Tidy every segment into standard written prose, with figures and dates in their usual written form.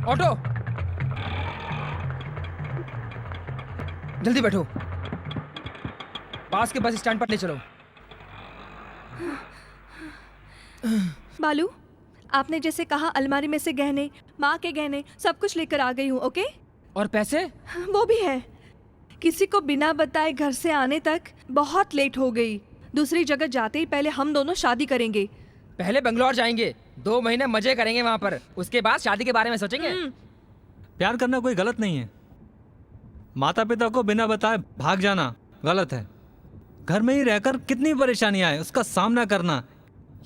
Auto, जल्दी बैठो, पास के बस स्टैंड पर ले चलो। बालू, आपने जैसे कहा अलमारी में से गहने, माँ के गहने सब कुछ लेकर आ गई हूँ। ओके? और पैसे? वो भी है। किसी को बिना बताए घर से आने तक बहुत लेट हो गई। दूसरी जगह जाते ही पहले हम दोनों शादी करेंगे। पहले बंगलौर जाएंगे, 2 महीने मजे करेंगे वहाँ पर, उसके बाद शादी के बारे में सोचेंगे। प्यार करना कोई गलत नहीं है। माता पिता को बिना बताए भाग जाना गलत है। घर में ही रहकर कितनी परेशानियां आए उसका सामना करना,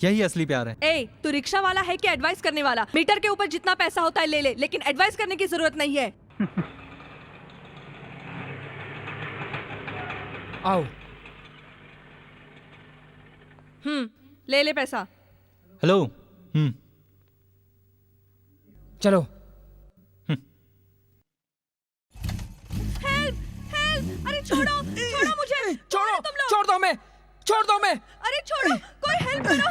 यही असली प्यार है। ए, तू रिक्शा वाला है कि एडवाइस करने वाला? मीटर के ऊपर जितना पैसा होता है ले ले, लेकिन एडवाइस करने की जरूरत नहीं है। आओ। ले ले पैसा। हेलो। चलो। हेल्प हेल्प, अरे छोड़ो छोड़ो मुझे, छोड़ो, तुम लोग। छोड़ दो मैं, छोड़ दो मैं। अरे छोड़ो, कोई हेल्प करो।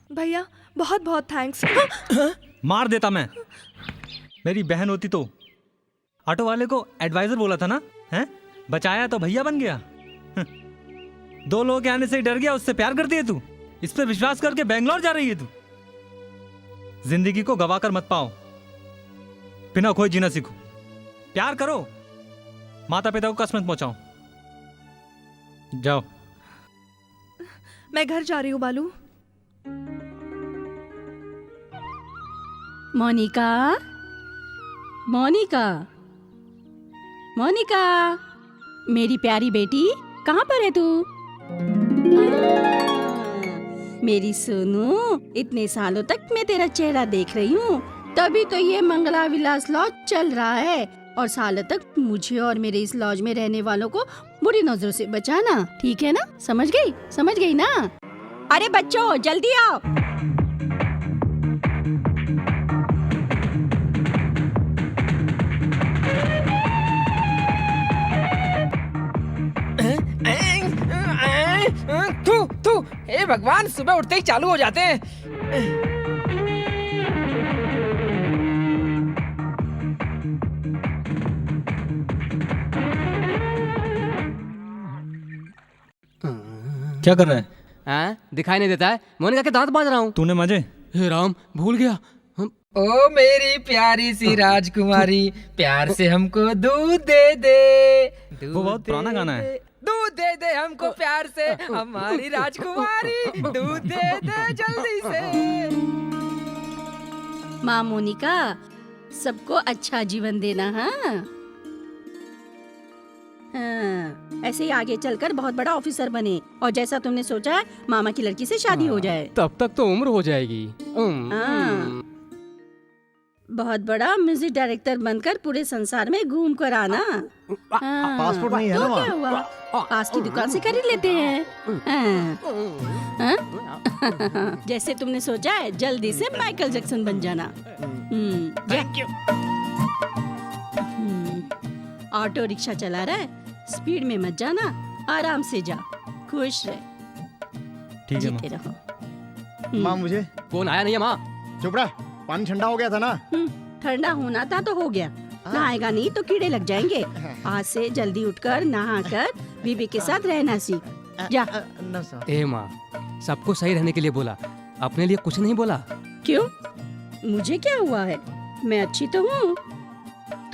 भैया बहुत बहुत थैंक्स। मार देता मैं। मेरी बहन होती तो ऑटो वाले को एडवाइजर बोला था ना, हैं? बचाया तो भैया बन गया। 2 लोगों के आने से ही डर गया, उससे प्यार करती है तू? इस पर विश्वास करके बेंगलोर जा रही है तू? जिंदगी को गवाकर मत पाओ, बिना खोए जीना सीखो। प्यार करो, माता पिता को कष्ट मत पहुंचाओ। जाओ। मैं घर जा रही हूँ बालू। मोनिका, मोनिका, मोनिका, मेरी प्यारी बेटी, कहाँ पर है तू? मेरी सोनू, इतने सालों तक मैं तेरा चेहरा देख रही हूँ, तभी तो ये मंगला विलास लॉज चल रहा है। और सालों तक मुझे और मेरे इस लॉज में रहने वालों को बुरी नजरों से बचाना, ठीक है ना? समझ गई ना? अरे बच्चों, जल्दी आओ। तू हे भगवान, सुबह उठते ही चालू हो जाते हैं। क्या कर रहा है? हाँ, दिखाई नहीं देता है। मोनिका के दांत बांध रहा हूँ। तूने मजे? हे राम, भूल गया। ओ मेरी प्यारी सी राजकुमारी, प्यार से हमको दूध दे दे। वो बहुत पुराना गाना है। दूध दे दे हमको प्यार से, हमारी राजकुमारी, दूध दे दे जल्दी से। माँ मोनिका, सबको अच्छा जीवन देना। हाँ, ऐसे ही आगे चलकर बहुत बड़ा ऑफिसर बने और जैसा तुमने सोचा है मामा की लड़की से शादी हो जाए। तब तक तो उम्र हो जाएगी। बहुत बड़ा म्यूजिक डायरेक्टर बनकर पूरे संसार में घूम कर आना। पासपोर्ट नहीं है तो ना? क्या हुआ, पास की दुकान से खरीद लेते हैं। जैसे तुमने सोचा है, जल्दी से माइकल जैक्सन बन जाना। ऑटो रिक्शा चला रहा है, स्पीड में मत जाना, आराम से जा, खुश रह, ठीक है जीते रहो। माँ मुझे कौन आया नहीं है माँ? चुप रहा। पानी ठंडा हो गया था ना। ठंडा होना था तो हो गया, नहाएगा नहीं तो कीड़े लग जाएंगे। आज से जल्दी उठकर नहाकर बीबी के साथ रहना सीख जा। न सर। ए माँ, सबको सही रहने के लिए बोला, अपने लिए कुछ नहीं बोला। क्यों? मुझे क्या हुआ है? मैं अच्छी तो हूँ।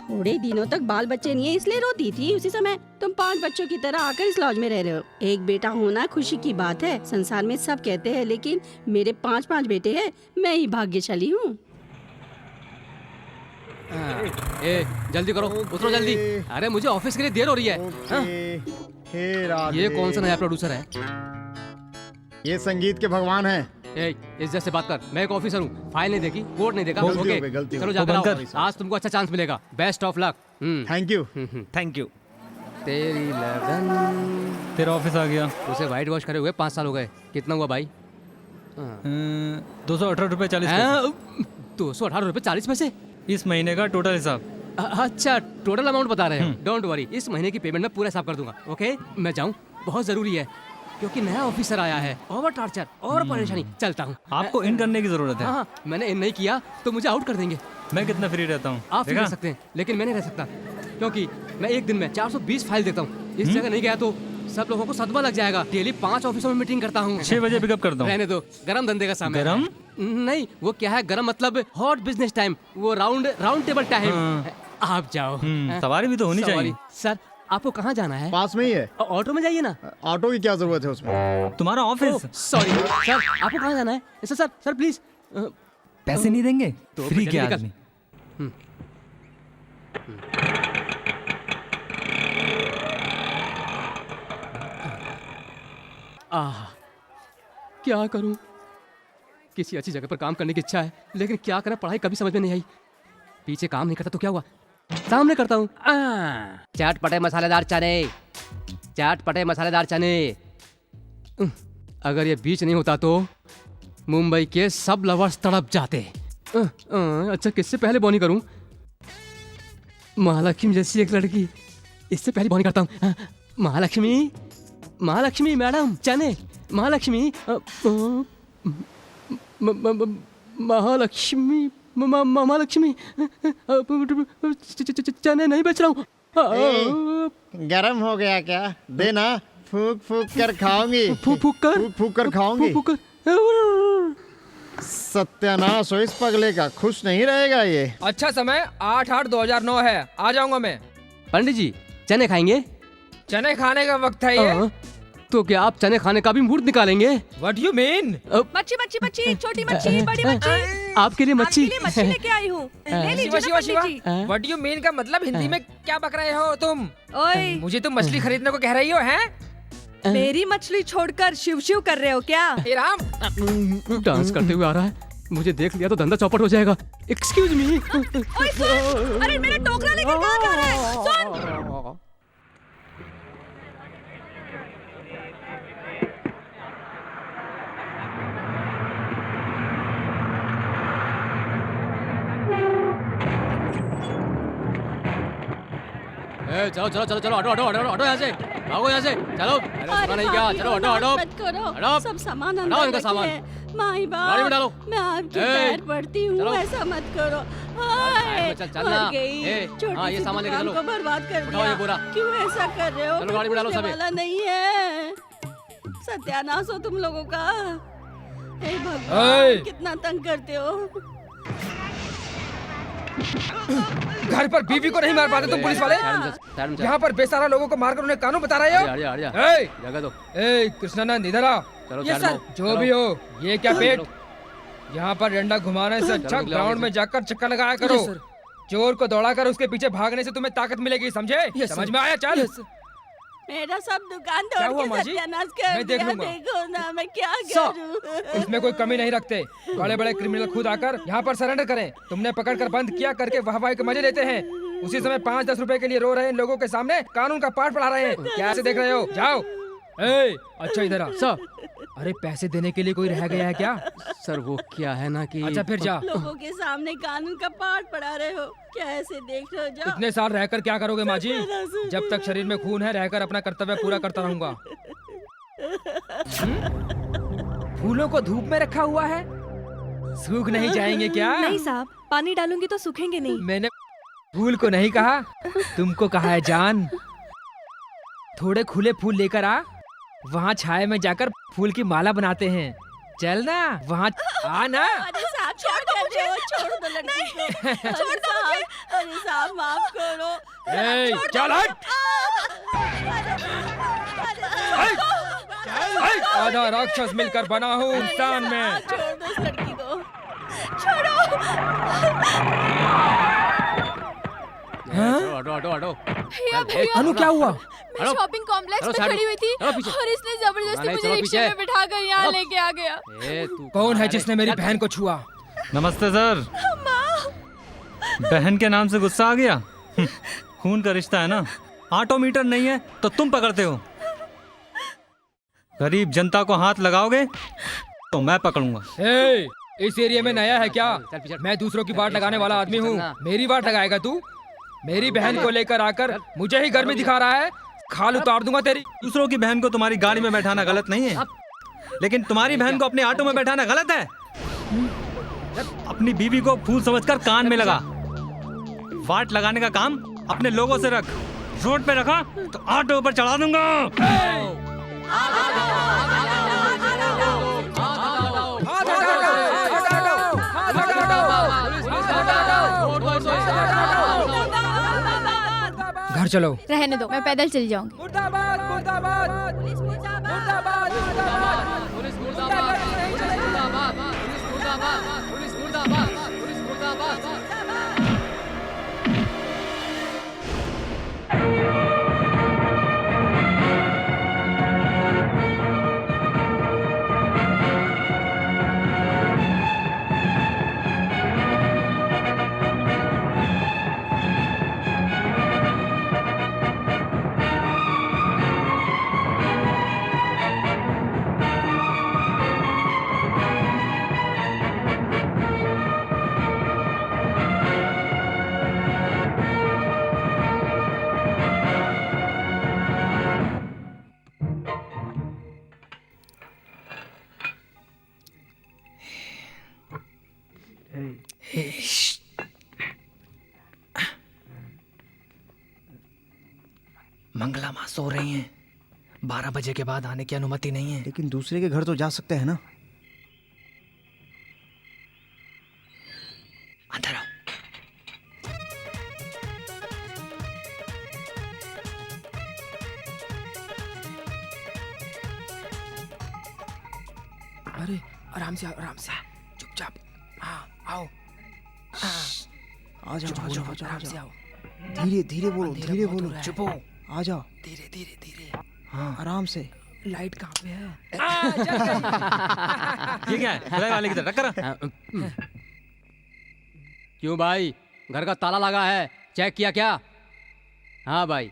थोड़े दिनों तक बाल बच्चे नहीं है इसलिए रोती थी, उसी समय तुम 5 बच्चों की तरह आकर इस लॉज में रह रहे हो। एक बेटा होना खुशी की बात है, संसार में सब कहते हैं, लेकिन मेरे 5 बेटे हैं, मैं ही भाग्यशाली हूँ। ए जल्दी करो, उतरो जल्दी। अरे मुझे ऑफिस के लिए देर हो रही है। हाँ? हे राधे। ये कौन सा नया प्रोड्यूसर है? ये संगीत के भगवान हैं। ए, इज्जत से बात कर, मैं एक ऑफिसर हूँ, फाइल नहीं देखी, कोड नहीं देखा। गलती ओके हो गई, गलती हो चलो गई। जाकर बंद आओ, कर। आज तुमको अच्छा चांस मिलेगा। Best of luck. Thank you. Thank you. तेरी लगन। तेरा ऑफिस आ गया। उसे वाइट वॉश करे हुए 5 साल हो गए। कितना हुआ भाई? 218 रुपये 40 पैसे। 218 रुपये 40 पैसे? इस महीने का टोटल हिसाब। अच्छा, टोटल अमाउंट बता रहे हो। डोंट वरी, इस महीने की पेमेंट में पूरा हिसाब कर दूंगा। ओके, मैं जाऊँ, बहुत जरूरी है क्योंकि नया ऑफिसर आया है। ओवर टार्चर और परेशानी। चलता हूँ। आपको इन करने की जरूरत है। हाँ, मैंने इन नहीं किया तो मुझे आउट कर देंगे। मैं कितना फ्री रहता हूँ आप देखा? रह सकते हैं लेकिन मैं नहीं रह सकता, क्योंकि मैं एक दिन में 420 फाइल देता हूँ। इस जगह नहीं गया तो सब लोगों को सदमा लग जाएगा। डेली 5 ऑफिसों में मीटिंग करता हूँ। 6 बजे पिकअप करता हूँ। रहने दो, गरम धंधे का समय। गरम? नहीं, वो क्या है, गरम मतलब हॉट बिजनेस टाइम, वो राउंड टेबल टाइम। आप जाओ। सवारी भी तो होनी सवारी। चाहिए। सर, आपको कहाँ जाना है? पास में ही है। ऑटो में जाइए ना। ऑटो की क्या जरूरत है उसमें? तुम्हारा ऑफिस। सॉरी सर, आपको कहाँ जाना है? Sir please. पैसे नहीं देंगे तो फ्री फिर के जल्दी आदमी। क्या करूं? किसी अच्छी जगह पर काम करने की इच्छा है, लेकिन क्या करें, पढ़ाई कभी समझ में नहीं आई। पीछे काम नहीं करता तो क्या हुआ, सामने करता हूँ। चाट पटे मसालेदार चने, चाट पटे मसालेदार चने। अगर ये बीच नहीं होता तो मुंबई के सब लवर्स तड़प जाते। अच्छा, किससे पहले बॉनी करूं? महालक्ष्मी जैसी एक लड़की, इससे पहले बॉनी करता हूँ। महालक्ष्मी मैडम, चने। महालक्ष्मी, महालक्ष्मी, महालक्ष्मी, चने नहीं बेच रहा हूँ। गरम हो गया क्या? देना, फूक फूक कर खाऊंगी। फूक कर खाऊंगी। सत्यानाश हो इस पगले का, खुश नहीं रहेगा ये। अच्छा समय 8/8/2009 है, आ जाऊंगा मैं। पंडित जी, चने खाएंगे? चने खाने का वक्त है ये। तो क्या आप चने खाने का भी मुहूर्त निकालेंगे? What you mean? मच्छी, छोटी मच्छी, बड़ी मच्छी। आपके लिए मच्छी। आपके लिए मच्छी लेके आई हूँ। ले लीजिए शिवा ना शिवा पंडित शिवा, जी। What you mean का मतलब हिंदी में क्या बक रहे हो तुम? ओए, मुझे तुम मछली खरीदने को कह रही हो हैं? मेरी मछली छोड़कर शिव शिव कर रहे हो क्या? हे राम, डांस करते हुए आ रहा है, मुझे देख लिया तो धंधा चौपट हो जाएगा। Excuse me. ओए सुन, अरे मेरा टोकरा लेकर कहाँ जा रहा है? सुन। चलो, ऑटो यहाँ से, भागो यहाँ से, चलो। अरे सुना नहीं क्या? चलो, ऑटो। मत करो, हटाओ। सब सामान हटाओ अंदर इनका सामान। रखिए। माई गाड़ी में डालो। बाप, मैं आपके ए, पैर पड़ती हूँ, चलो। ऐसा मत करो। साइड में चल, चल ना। मर गई। ए, छोटी हाँ, ये सी सामान लेके दुकान चलो। को बर्बाद कर उठाओ ये दिया। बोरा। क्यों ऐसा कर रहे हो? चलो, गाड़ी में डालो पूछने सभी। वाला नहीं है। सत्यानाश हो तुम लोगों का। हे भगवान, ए! कितना तंग करते हो। घर पर बीवी को नहीं मार पाते तुम पुलिस वाले? यहाँ पर बेसहारा लोगों को मारकर उन्हें कानून बता रहे हो? ए! जगह दो। ए, कृष्णानंद इधर आ। चलो, ये चल सर, लो। जो चलो। भी हो, ये क्या पेट? चलो। यहाँ पर डंडा घुमाने से अच्छा चलो, ग्राउंड में जाकर चक्कर लगाया करो। चोर को दौड़ाकर उसके पीछे भागने से तुम्हें ताकत मिलेगी, समझे? समझ में आया? चल। मेरा सब दुकान क्या तोड़ हुआ के माँ जी? सत्यानाश कर मैं देख दिया। लूंगा। देखो ना, मैं क्या सो, करूं? इसमें कोई कमी नहीं रखते। बड़े बड़े क्रिमिनल खुद आकर यहाँ पर सरेंडर करें। तुमने पकड़ कर बंद किया करके वाहवाही के मजे लेते हैं। उसी समय 5-10 रुपए के लिए रो रहे हैं लोगों के सामने, कानून का पाठ पढ़ा रहे हैं। क्या ऐसे देख रहे हो? जाओ। ए, अच्छा इधर आ। सर, अरे पैसे देने के लिए कोई रह गया है क्या? सर वो क्या है ना कि अच्छा फिर जा। लोगों के सामने कानून का पाठ पढ़ा रहे हो, क्या ऐसे देख रहे हो? जाओ। इतने साल रहकर क्या करोगे माँ जी? जब तक शरीर में खून है रहकर अपना कर्तव्य पूरा करता रहूंगा। फूलों को धूप में रखा हुआ है, सूख नहीं जाएंगे क्या? नहीं साहब, पानी डालूंगी तो सूखेंगे नहीं। मैंने फूल को नहीं कहा, तुमको कहा है जान। थोड़े खुले फूल लेकर आ, वहाँ छाए में जाकर फूल की माला बनाते हैं। चल ना, वहाँ आ ना। अरे साहब छोड़ दो लड़की को। छोड़ दो मुझे। अरे साहब माफ करो। ए, चल हट। आधा राक्षस मिलकर बना हूँ इंसान में। छोड़ दो इस लड़की को। छोड़ो। हटो हटो हटो। अनु क्या हुआ? मैं शॉपिंग कॉम्प्लेक्स में खड़ी हुई थी और इसने जबरदस्ती मुझे रिक्शे में बिठाकर यहाँ लेके आ गया। कौन है जिसने मेरी बहन को छुआ? नमस्ते सर। बहन के नाम से गुस्सा आ गया? खून का रिश्ता है ना। ऑटो मीटर नहीं है तो तुम पकड़ते हो। गरीब जनता को हाथ लगाओगे तो मैं पकड़ूंगा। ए, इस एरिया में नया है क्या? मैं दूसरों की बाट लगाने वाला आदमी हूँ। मेरी बाट लगाएगा तू? मेरी बहन को लेकर आकर मुझे ही गर्मी दिखा रहा है। खाल उतार दूंगा तेरी। दूसरों की बहन को तुम्हारी गाड़ी में बैठाना गलत नहीं है, लेकिन तुम्हारी बहन को अपने ऑटो में बैठाना गलत है। अपनी बीवी को फूल समझकर कान में लगा। वाट लगाने का काम अपने लोगों से रख। रोड पे रखा तो ऑटो पर चढ़ा दूंगा। घर चलो। रहने दो, मैं पैदल चली जाऊंगी। मुर्दाबाद, मुर्दाबाद, मुर्दाबाद, मंगला माँ सो रही हैं। 12 बजे के बाद आने की अनुमति नहीं है। लेकिन दूसरे के घर तो जा सकते हैं ना। अंदर आओ। अरे आराम से, आराम से, चुपचाप। हाँ आओ। आ जाओ, आ जाओ, आराम से आओ। धीरे धीरे बोलो, धीरे बोलो। चुप हो। आ जाओ, धीरे धीरे धीरे। हाँ आराम से। लाइट कहाँ पे है? ये क्या है? अलग वाले की तरह रख कर। क्यों भाई, घर का ताला लगा है, चेक किया क्या? हाँ भाई,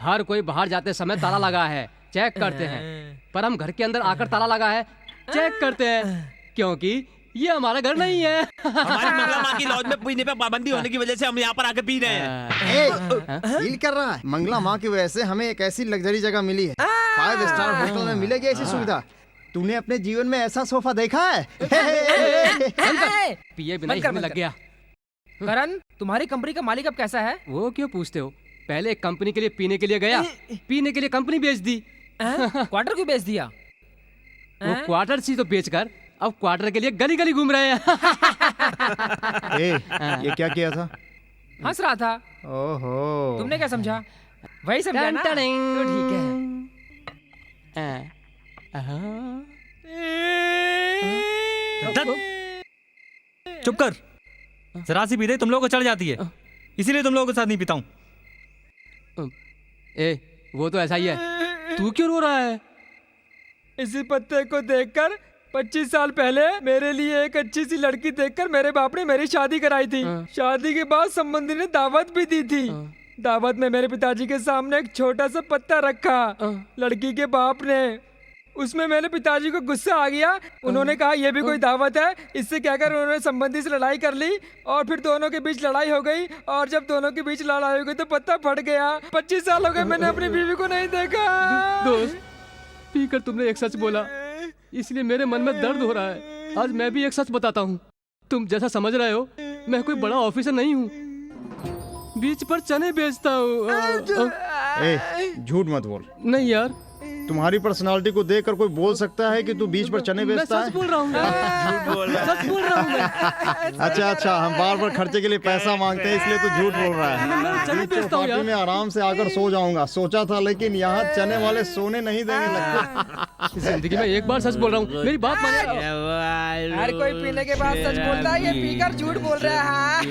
हर कोई बाहर जाते समय ताला लगा है, चेक करते हैं। पर हम घर के अंदर आकर ताला लगा है, चेक करते हैं, क्योंकि ये हमारा घर नहीं है। हमारी मंगला माँ की लॉज में पीने पे पाबंदी होने की वजह से हम यहाँ पर आके पी रहे हैं। फील कर रहा है? मंगला माँ की वजह से हमें एक ऐसी लग्जरी जगह मिली है। 5 स्टार होटल में मिलेगी ऐसी सुविधा। तूने अपने जीवन में ऐसा सोफा देखा है? पिए बिना ही लग गया। करण, तुम्हारी कंपनी का मालिक अब कैसा है? वो क्यों पूछते हो? पहले एक कंपनी के लिए पीने के लिए गया, पीने के लिए कंपनी बेच दी। क्वार्टर क्यों बेच दिया? वो क्वार्टर सी तो बेचकर अब क्वार्टर के लिए गली गली घूम रहे हैं। ये क्या किया था? हंस रहा था। ओहो, तुमने क्या समझा? वही समझा ना? तो ठीक है। चुप कर। जरा सी पीते तुम लोगों को चढ़ जाती है, इसीलिए तुम लोगों के साथ नहीं पीता हूँ। वो तो ऐसा ही है। तू क्यों रो रहा है? इसी पत्ते को देखकर 25 साल पहले मेरे लिए एक अच्छी सी लड़की देखकर मेरे बाप ने मेरी शादी कराई थी। शादी के बाद संबंधी ने दावत भी दी थी। दावत में मेरे पिताजी के सामने एक छोटा सा पत्ता रखा लड़की के बाप ने। उसमें मेरे पिताजी को गुस्सा आ गया। उन्होंने कहा ये भी कोई दावत है। इससे क्या कर उन्होंने संबंधी से लड़ाई कर ली और फिर दोनों के बीच लड़ाई हो गई। और जब दोनों के बीच लड़ाई हो गई तो पत्ता फट गया। 25 साल हो गए मैंने अपनी बीवी को नहीं देखा। दोस्त, पीकर तुमने एक सच बोला, इसलिए मेरे मन में दर्द हो रहा है। आज मैं भी एक सच बताता हूँ। तुम जैसा समझ रहे हो मैं कोई बड़ा ऑफिसर नहीं हूँ, बीच पर चने बेचता हूँ। ए, झूठ मत बोल। नहीं यार, तुम्हारी पर्सनालिटी को देखकर कोई बोल सकता है कि तू बीच पर चने बेचता मैं है? सच बोल रहा हूँ यार, सच बोल रहा हूँ मैं। अच्छा, हम बार बार खर्चे के लिए पैसा मांगते हैं इसलिए तू झूठ बोल रहा है। मैं चने बेचता हूँ पार्टी यार। में आराम से आकर सो जाऊंगा सोचा था, लेकिन यहाँ चने वाले सोने नहीं देने लगते। जिंदगी में एक बार सच बोल रहा हूँ, मेरी बात मानिए। हर कोई पीने के बाद सच बोलता है, ये पीकर झूठ बोल रहा है।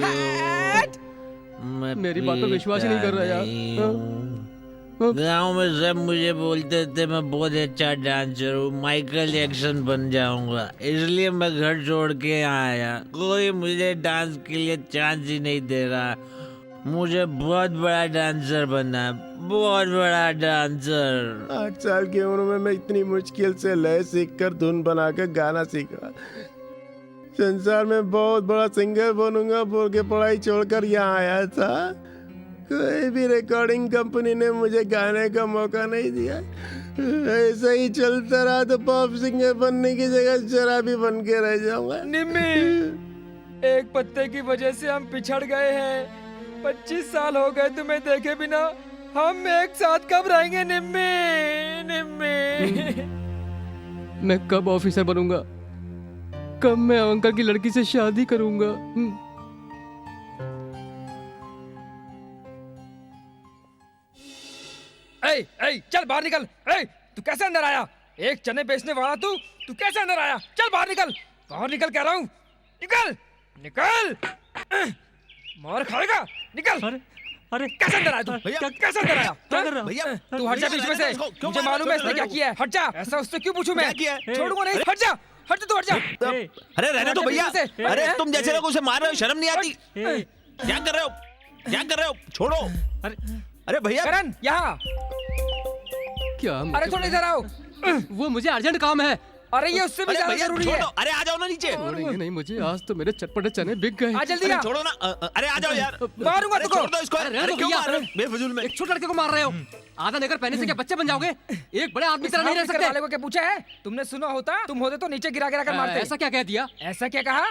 मेरी बात पर विश्वास ही नहीं कर रहा यार। गांव में सब मुझे बोलते थे मैं बहुत अच्छा डांसर हूँ, माइकल जैक्सन बन जाऊंगा, इसलिए मैं घर छोड़ के यहाँ आया। कोई मुझे डांस के लिए चांस ही नहीं दे रहा। मुझे बहुत बड़ा डांसर बनना है, बहुत बड़ा डांसर। 8 साल की उम्र में मैं इतनी मुश्किल से लय सीख कर धुन बनाकर गाना सीखा। संसार में बहुत बड़ा सिंगर बनूंगा बोल के पढ़ाई छोड़कर यहाँ आया था। कोई भी रिकॉर्डिंग कंपनी ने मुझे गाने का मौका नहीं दिया। ऐसा ही चलता रहा तो पॉप सिंगर बनने की जगह शराबी बन के रह जाऊंगा। निम्मी, एक पत्ते की वजह से हम पिछड़ गए हैं। 25 साल हो गए तुम्हें देखे बिना। हम एक साथ कब रहेंगे निम्मी? निम्मी, मैं कब ऑफिसर बनूंगा, कब मैं अंकल की लड़की से शादी करूंगा। चल बाहर निकल। तू कैसे अंदर आया? एक चने बेचने वाला तू कैसे अंदर आया? चल बाहर निकल, बाहर निकल कह रहा हूँ। निकल निकल, मार खाएगा। निकल। अरे कैसे अंदर आया तू? कैसे अंदर आया? क्या कर रहा है? भैया तू हट जा बीच में से। मुझे मालूम है इसने क्या किया है। हट जा। ऐसा उससे क्यों पूछूं मैं? क्या किया है? छोड़ूंगा नहीं। हट जा, हट जा, तू हट जा। अरे रहने दो भैया। अरे तुम जैसे लोग उसे मार रहे हो, शर्म नहीं आती? ए, क्या कर रहे हो? क्या कर रहे हो? छोड़ो। अरे भैया, करण यहाँ। क्या? अरे थोड़ा इधर आओ। वो मुझे अर्जेंट काम है। अरे ये उससे भी अरे ज्यादा भैया जरूरी छोड़ है। दो। अरे आ जाओ ना नीचे। छोड़ेंगे नहीं मुझे, आज तो मेरे चटपटे चने बिक गए। आ जल्दी अरे आ। छोड़ो ना। अरे आ जाओ यार। मारूंगा अरे तुमको। छोड़ दो इसको। अरे रहने अरे दो क्यों भैया। मार रहे हो बेफजूल में? एक छोटे लड़के को मार रहे हो। आधा लेकर पहने से क्या बच्चे बन जाओगे? एक बड़े आदमी तरह नहीं रह ऑफिसर सकते। वाले को क्या पूछा है? तुमने सुना होता, तुम होते तो नीचे गिरा गिरा कर मारते। ऐसा क्या कह दिया? ऐसा क्या कहा?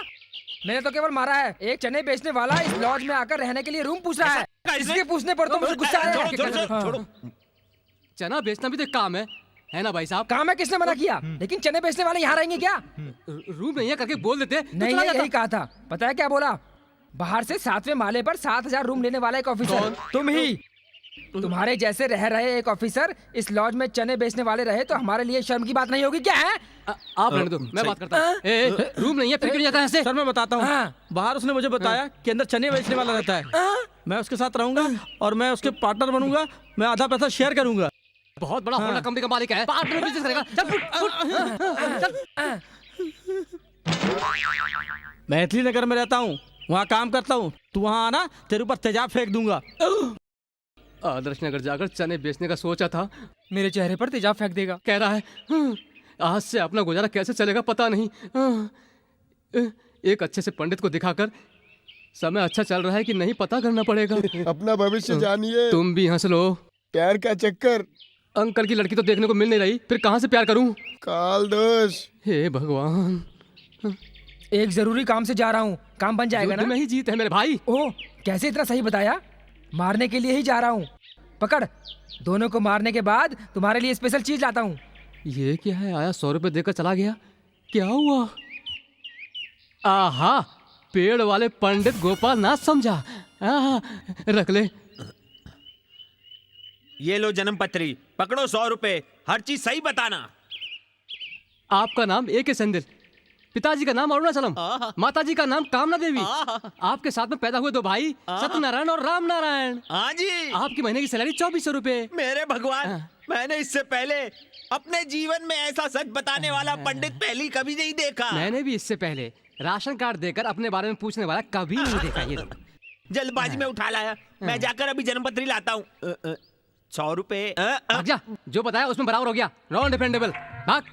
मैंने तो केवल मारा है। एक चने बेचने वाला इस लॉज में आकर रहने के लिए रूम पूछ रहा है। इसके पूछने पर तो मुझे गुस्सा आया। छोड़ो। चना बेचना भी तो एक काम है ना भाई साहब? काम है, किसने मना किया? लेकिन चने बेचने वाले यहाँ रहेंगे क्या? रूम नहीं है करके बोल देते तो नहीं, चला यही जाता। कहा था। पता है क्या बोला? बाहर से 7वें माले पर 7,000 रूम लेने वाला एक ऑफिसर। कौन? तुम ही। तुम्हारे जैसे रह रहे एक ऑफिसर इस लॉज में चने बेचने वाले रहे तो हमारे लिए शर्म की बात नहीं होगी क्या है? आप रहने दो, मैं बात करता हूँ। रूम नहीं है फिर क्यों जाता है ऐसे? सर मैं बताता हूँ। हाँ। बाहर उसने मुझे बताया कि अंदर चने बेचने वाला रहता है। मैं उसके साथ रहूंगा और मैं उसके पार्टनर बनूंगा। मैं आधा पैसा शेयर करूंगा। बहुत बड़ा होंडा कंपनी का मालिक है, पार्टनर में बिजनेस करेगा। चल मैथिली नगर में रहता हूँ, वहाँ काम करता हूँ। तू वहाँ आना, तेरे ऊपर तेजाब फेंक दूंगा। आदर्श नगर जाकर चने बेचने का सोचा था, मेरे चेहरे पर तेजाब फेंक देगा। कह रहा है आज से अपना गुजारा कैसे चलेगा पता नहीं। एक अच्छे से पंडित को दिखाकर समय अच्छा चल रहा है कि नहीं पता करना पड़ेगा। अपना भविष्य जानिए। तुम भी हंस लो। प्यार का चक्कर, अंकल की लड़की तो देखने को मिल नहीं रही, फिर कहाँ से प्यार करूं? काल दोष। हे भगवान, एक जरूरी काम से जा रहा हूँ, काम बन जाएगा युद्ध ना? में ही जीत है मेरे भाई। ओह, कैसे इतना सही बताया? मारने के लिए ही जा रहा हूँ। पकड़, दोनों को मारने के बाद तुम्हारे लिए स्पेशल चीज लाता हूँ। ये क्या है? आया 100 रुपए देकर चला गया, क्या हुआ? आहा, पेड़ वाले पंडित गोपाल नाथ समझा। रख ले। ये लो जन्म पत्री, पकड़ो 100 रुपए, हर चीज सही बताना। आपका नाम A.K. सेंदिल, पिताजी का नाम अरुणाचलम, माताजी का नाम कामना देवी, आपके साथ में पैदा हुए 2 भाई सत्यनारायण और राम नारायण। हाँ जी। आपकी महीने की सैलरी 2400 रुपए। मेरे भगवान, मैंने इससे पहले अपने जीवन में ऐसा सच बताने वाला पंडित पहले कभी नहीं देखा। मैंने भी इससे पहले राशन कार्ड देकर अपने बारे में पूछने वाला कभी नहीं देखा। ये जल्दबाजी में उठा लाया। मैं जाकर अभी जन्म पत्री लाता हूँ। 100 रुपए। भाग जा, जो बताया उसमें बराबर हो गया। नॉन डिपेंडेबल, भाग।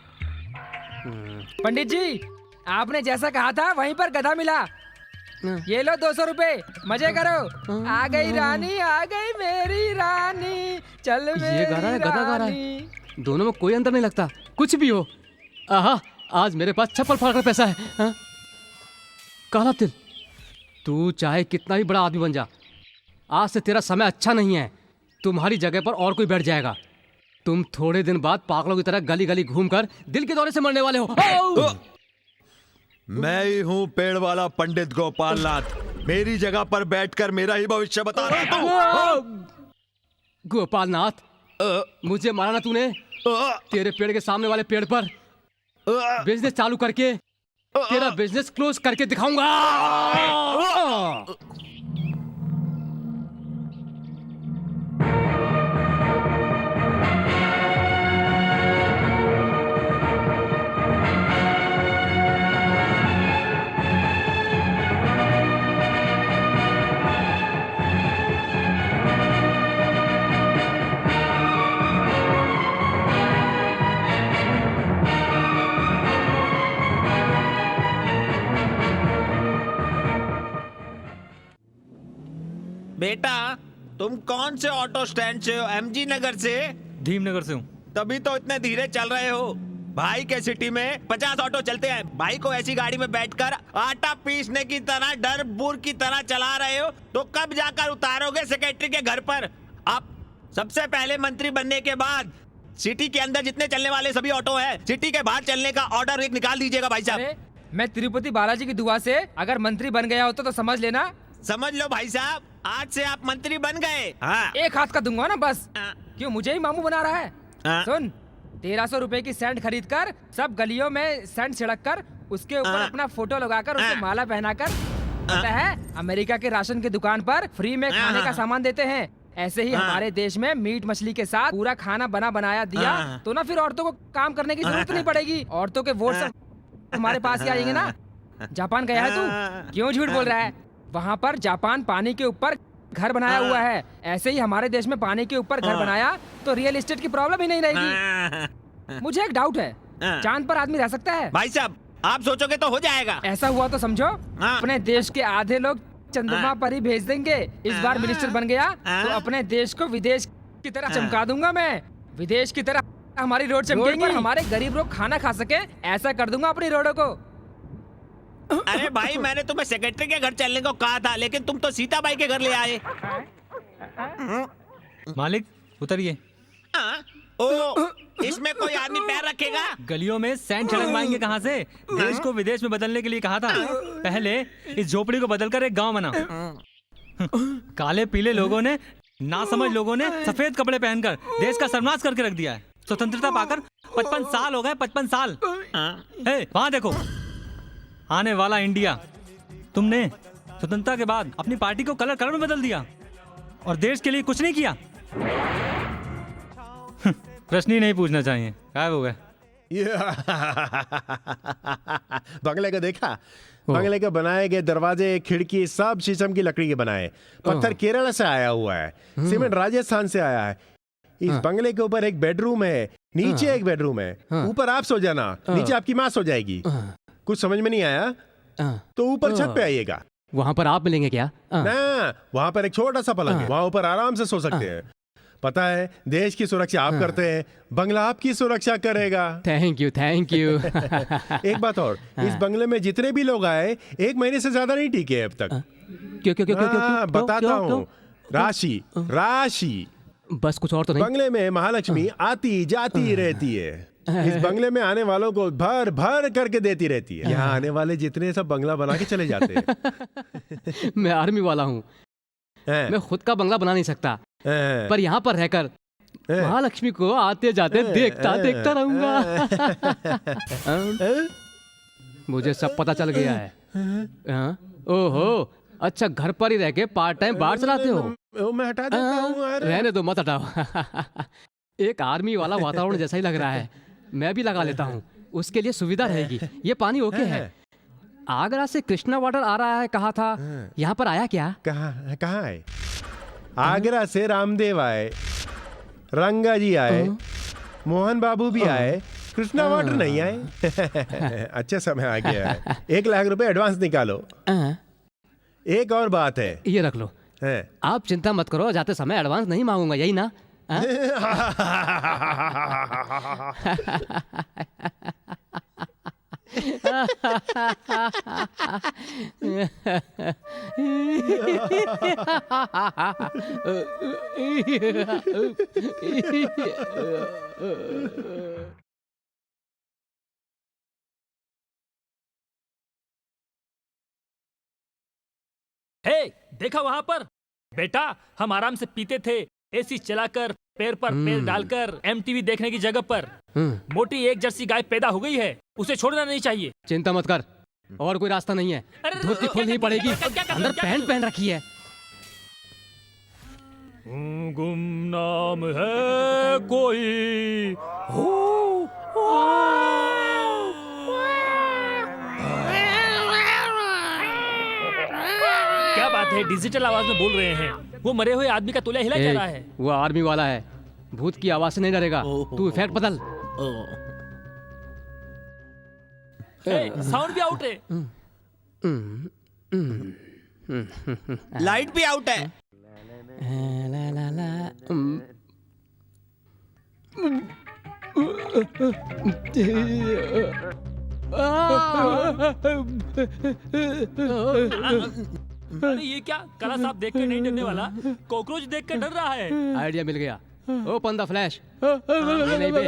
पंडित जी, आपने जैसा कहा था वहीं पर गधा मिला। ये लो 200 रुपए, मजे करो। आ गई रानी, आ गई मेरी रानी, चल ये गा रहा है, गधा गा रहा है। रानी। दोनों में कोई अंतर नहीं लगता, कुछ भी हो। आहा, आज मेरे पास छप्पल फाड़ कर पैसा है। काला तिल, तू चाहे कितना भी बड़ा आदमी बन जा, आज से तेरा समय अच्छा नहीं है। तुम्हारी जगह पर और कोई बैठ जाएगा। तुम थोड़े दिन बाद पागलों की तरह गली गली घूमकर दिल के दौरे से मरने वाले हो। मैं ही हूँ पेड़ वाला पंडित गोपाल नाथ। मेरी जगह पर बैठकर मेरा ही भविष्य बता रहा हूँ। गोपाल नाथ, मुझे मारा ना तूने। तेरे पेड़ के सामने वाले पेड़ पर बिजनेस चालू करके तेरा बिजनेस क्लोज करके दिखाऊंगा। बेटा, तुम कौन से ऑटो स्टैंड से हो? एमजी नगर से? धीमनगर से हूँ। तभी तो इतने धीरे चल रहे हो। भाई के सिटी में 50 ऑटो चलते हैं। भाई को ऐसी गाड़ी में बैठकर आटा पीसने की तरह डर बुर की तरह चला रहे हो, तो कब जाकर उतारोगे सेक्रेटरी के घर पर? आप सबसे पहले मंत्री बनने के बाद सिटी के अंदर जितने चलने वाले सभी ऑटो हैं, सिटी के बाहर चलने का ऑर्डर एक निकाल दीजिएगा भाई साहब। मैं तिरुपति बालाजी की दुआ से अगर मंत्री बन गया होता तो समझ लेना। समझ लो भाई साहब, आज से आप मंत्री बन गए। हाँ। एक हाथ का दूंगा ना बस। क्यों मुझे ही मामू बना रहा है? सुन, 1300 रुपए की सैंड खरीद कर सब गलियों में सैंड छिड़क कर उसके ऊपर अपना फोटो लगाकर उसे माला पहनाकर, पता है अमेरिका के राशन की दुकान पर फ्री में खाने का सामान देते हैं। ऐसे ही हमारे देश में मीट मछली के साथ पूरा खाना बना बनाया दिया तो ना फिर औरतों को काम करने की जरूरत नहीं पड़ेगी। औरतों के वोट सब हमारे पास ही आएंगे ना। जापान गया है तू? क्यों झूठ बोल रहा है? वहाँ पर जापान पानी के ऊपर घर बनाया हुआ है। ऐसे ही हमारे देश में पानी के ऊपर घर बनाया तो रियल एस्टेट की प्रॉब्लम ही नहीं रहेगी। मुझे एक डाउट है, चांद पर आदमी रह सकता है? भाई साहब, आप सोचोगे तो हो जाएगा। ऐसा हुआ तो समझो अपने देश के आधे लोग चंद्रमा पर ही भेज देंगे। इस बार मिनिस्टर बन गया तो अपने देश को विदेश की तरह चमका दूंगा मैं। विदेश की तरह हमारी रोड चमकेगी, हमारे गरीब लोग खाना खा सके, ऐसा कर दूंगा अपनी रोडों को। अरे भाई, मैंने तुम्हें सेक्रेटरी के घर चलने को कहा था, लेकिन तुम तो सीताबाई के घर ले आए। मालिक उतरिए। ओ, इसमें कोई आदमी पैर रखेगा? गलियों में सैंड छिड़कवाएंगे कहाँ से? देश को विदेश में बदलने के लिए कहा था। पहले इस झोपड़ी को बदलकर एक गांव बना। काले पीले लोगों ने, नासमझ लोगों ने सफेद कपड़े पहनकर देश का सर्वनाश करके रख दिया है। स्वतंत्रता पाकर 55 साल हो गए। 55 साल। वहाँ देखो, आने वाला इंडिया। तुमने स्वतंत्रता के बाद अपनी पार्टी को कलर कलर में बदल दिया और देश के लिए कुछ नहीं किया। प्रश्न ही नहीं पूछना चाहिए। गायब हो गए। बंगले को देखा? बंगले के बनाए गए दरवाजे खिड़की सब शीशम की लकड़ी के बनाए। पत्थर केरल से आया हुआ है, सीमेंट राजस्थान से आया है। इस बंगले के ऊपर एक बेडरूम है, नीचे एक बेडरूम है। ऊपर आप सो जाना, नीचे आपकी माँ सो जाएगी। कुछ समझ में नहीं आया तो ऊपर छत पे आइएगा। वहाँ पर आप मिलेंगे क्या? ना, वहाँ पर एक छोटा सा पलंग है, वहाँ ऊपर आराम से सो सकते हैं। पता है, देश की सुरक्षा आप करते हैं, बंगला आपकी सुरक्षा करेगा। Thank you, thank you. एक बात और, इस बंगले में जितने भी लोग आए 1 महीने से ज्यादा नहीं टिके अब तक। क्यों क्यों क्यों? बताता हूँ। राशि राशि, बस कुछ और तो नहीं? बंगले में महालक्ष्मी आती जाती रहती है। इस बंगले में आने वालों को भर भर करके देती रहती है। यहाँ आने वाले जितने सब बंगला बना के चले जाते हैं। मैं आर्मी वाला हूँ, मैं खुद का बंगला बना नहीं सकता, पर यहाँ पर रहकर महालक्ष्मी को आते जाते देखता रहूंगा। मुझे सब पता चल गया है। ओहो, अच्छा, घर पर ही रह के पार्ट टाइम बाहर चलाते हो? मैं हटा देता हूँ। रहने दो, मत हटाओ। एक आर्मी वाला वातावरण जैसा ही लग रहा है। मैं भी लगा लेता हूँ, उसके लिए सुविधा रहेगी। ये पानी ओके है। आगरा से कृष्णा वाटर आ रहा है, कहा था। यहाँ पर आया क्या? कहाँ है? आगरा से रामदेव आए, रंगा जी आए, मोहन बाबू भी आए, कृष्णा वाटर नहीं आए। अच्छा समय आ गया है। 1 लाख रुपए एडवांस निकालो। एक और बात है, ये रख लो। आप चिंता मत करो, जाते समय एडवांस नहीं मांगूंगा, यही ना? हे, देखा वहां पर? बेटा, हम आराम से पीते थे, एसी चलाकर, पैर पर पैर डालकर, एमटीवी देखने की जगह पर मोटी एक जर्सी गाय पैदा हो गई है। उसे छोड़ना नहीं चाहिए। चिंता मत कर, और कोई रास्ता नहीं है। धोती खोलनी पड़ेगी। अंदर पैंट पहन रखी है। गुमनाम है कोई क्या बात है, डिजिटल आवाज में बोल रहे हैं। वो मरे हुए आदमी का तौलिया हिला जा रहा है। वो आर्मी वाला है, भूत की आवाज से नहीं डरेगा। तू इफेक्ट बदल। साउंड भी आउट है। लाइट भी आउट है। अरे ये क्या, काला सांप देख कर नहीं डरने वाला, कॉकरोच देख कर डर रहा है। आइडिया मिल गया। Open the flash. नहीं बे।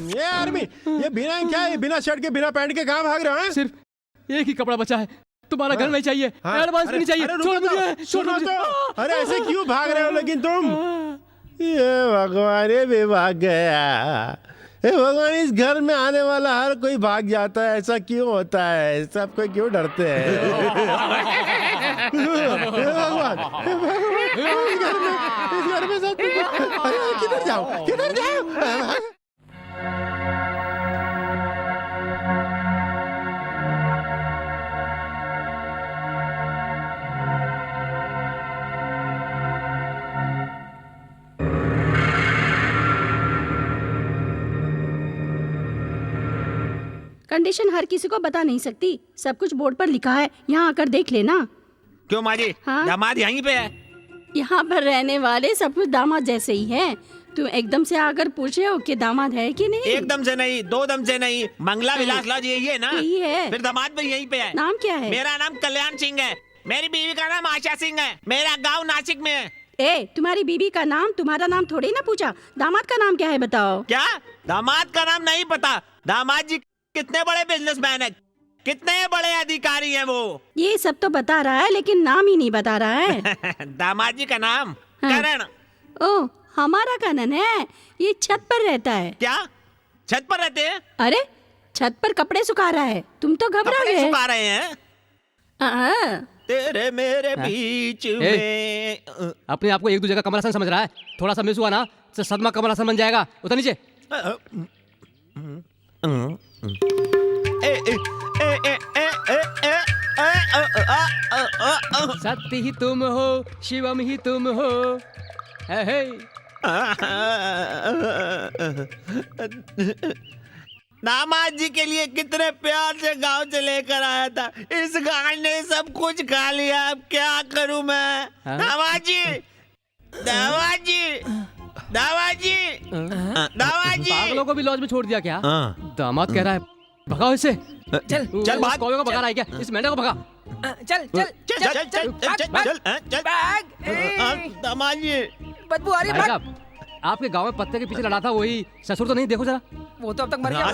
ये आर्मी, ये बिना क्या है, बिना शर्ट के बिना पैंट के कहाँ भाग रहे हैं? सिर्फ एक ही कपड़ा बचा है। तुम्हारा घर नहीं चाहिए, एडवांस भी नहीं चाहिए। छोड़ मुझे, छोड़ मुझे। अरे ऐसे क्यों भाग रहे हो लेकिन तुम? ये भगवान, ये भी भाग गया। हे भगवान, इस घर में आने वाला हर कोई भाग जाता है, ऐसा क्यों होता है? सब कोई क्यों डरते हैं? भगवान, इस घर में सब किधर जाओ, किधर जाओ? कंडीशन हर किसी को बता नहीं सकती, सब कुछ बोर्ड पर लिखा है, यहाँ आकर देख लेना। क्यों माँ जी? हाँ? दामाद यहीं पे है। यहाँ पर रहने वाले सब कुछ दामाद जैसे ही हैं। तुम एकदम से आकर पूछ रहे हो कि दामाद है कि नहीं? एकदम से नहीं, दो दम से नहीं। मंगला विलास लॉज यही है ना? यही है। फिर दामाद भी यहीं पे है। नाम क्या है? मेरा नाम कल्याण सिंह है। मेरी बीवी का नाम आशा सिंह है। मेरा गाँव नासिक में है। ए, तुम्हारी बीबी का नाम तुम्हारा नाम थोड़ी ना पूछा। दामाद का नाम क्या है बताओ? क्या? दामाद का नाम नहीं पता? दामाद जी कितने बड़े बिजनेसमैन है, कितने बड़े अधिकारी हैं वो। ये सब तो बता रहा है लेकिन नाम ही नहीं बता रहा है। दामाद जी का नाम करण। ओ, हमारा करण है। ये छत पर रहता है। क्या छत पर रहते हैं? अरे छत पर कपड़े सुखा रहा है। तुम तो घबरा गए। सुखा रहे हैं? तेरे मेरे बीच में। अपने आप को एक दूसरे का कमल हसन समझ रहा है। थोड़ा सा मिस हुआ ना तो सदमा कमल हसन बन जाएगा। उतर नीचे। सत्य ही तुम हो, शिवम ही तुम हो। दामाद जी के लिए कितने प्यार से गांव से लेकर आया था, इस गाय ने सब कुछ खा लिया। अब क्या करूं मैं? दामाद जी, दामाद जी, दामाद जी, दामाद जी। पागलों को भी लॉज में छोड़ दिया क्या? दामाद कह रहा है भगाओ इसे। चल चल, बात कौवे को भगा रहा है क्या? इस मेंढक को भगा। चल चल चल चल चल चल चल चल। दामाद जी, बदबू आ रही है। साहब, आपके गांव में पत्ते के पीछे लड़ा था वही ससुर तो नहीं? देखो जरा, वो तो अब तक मर गया।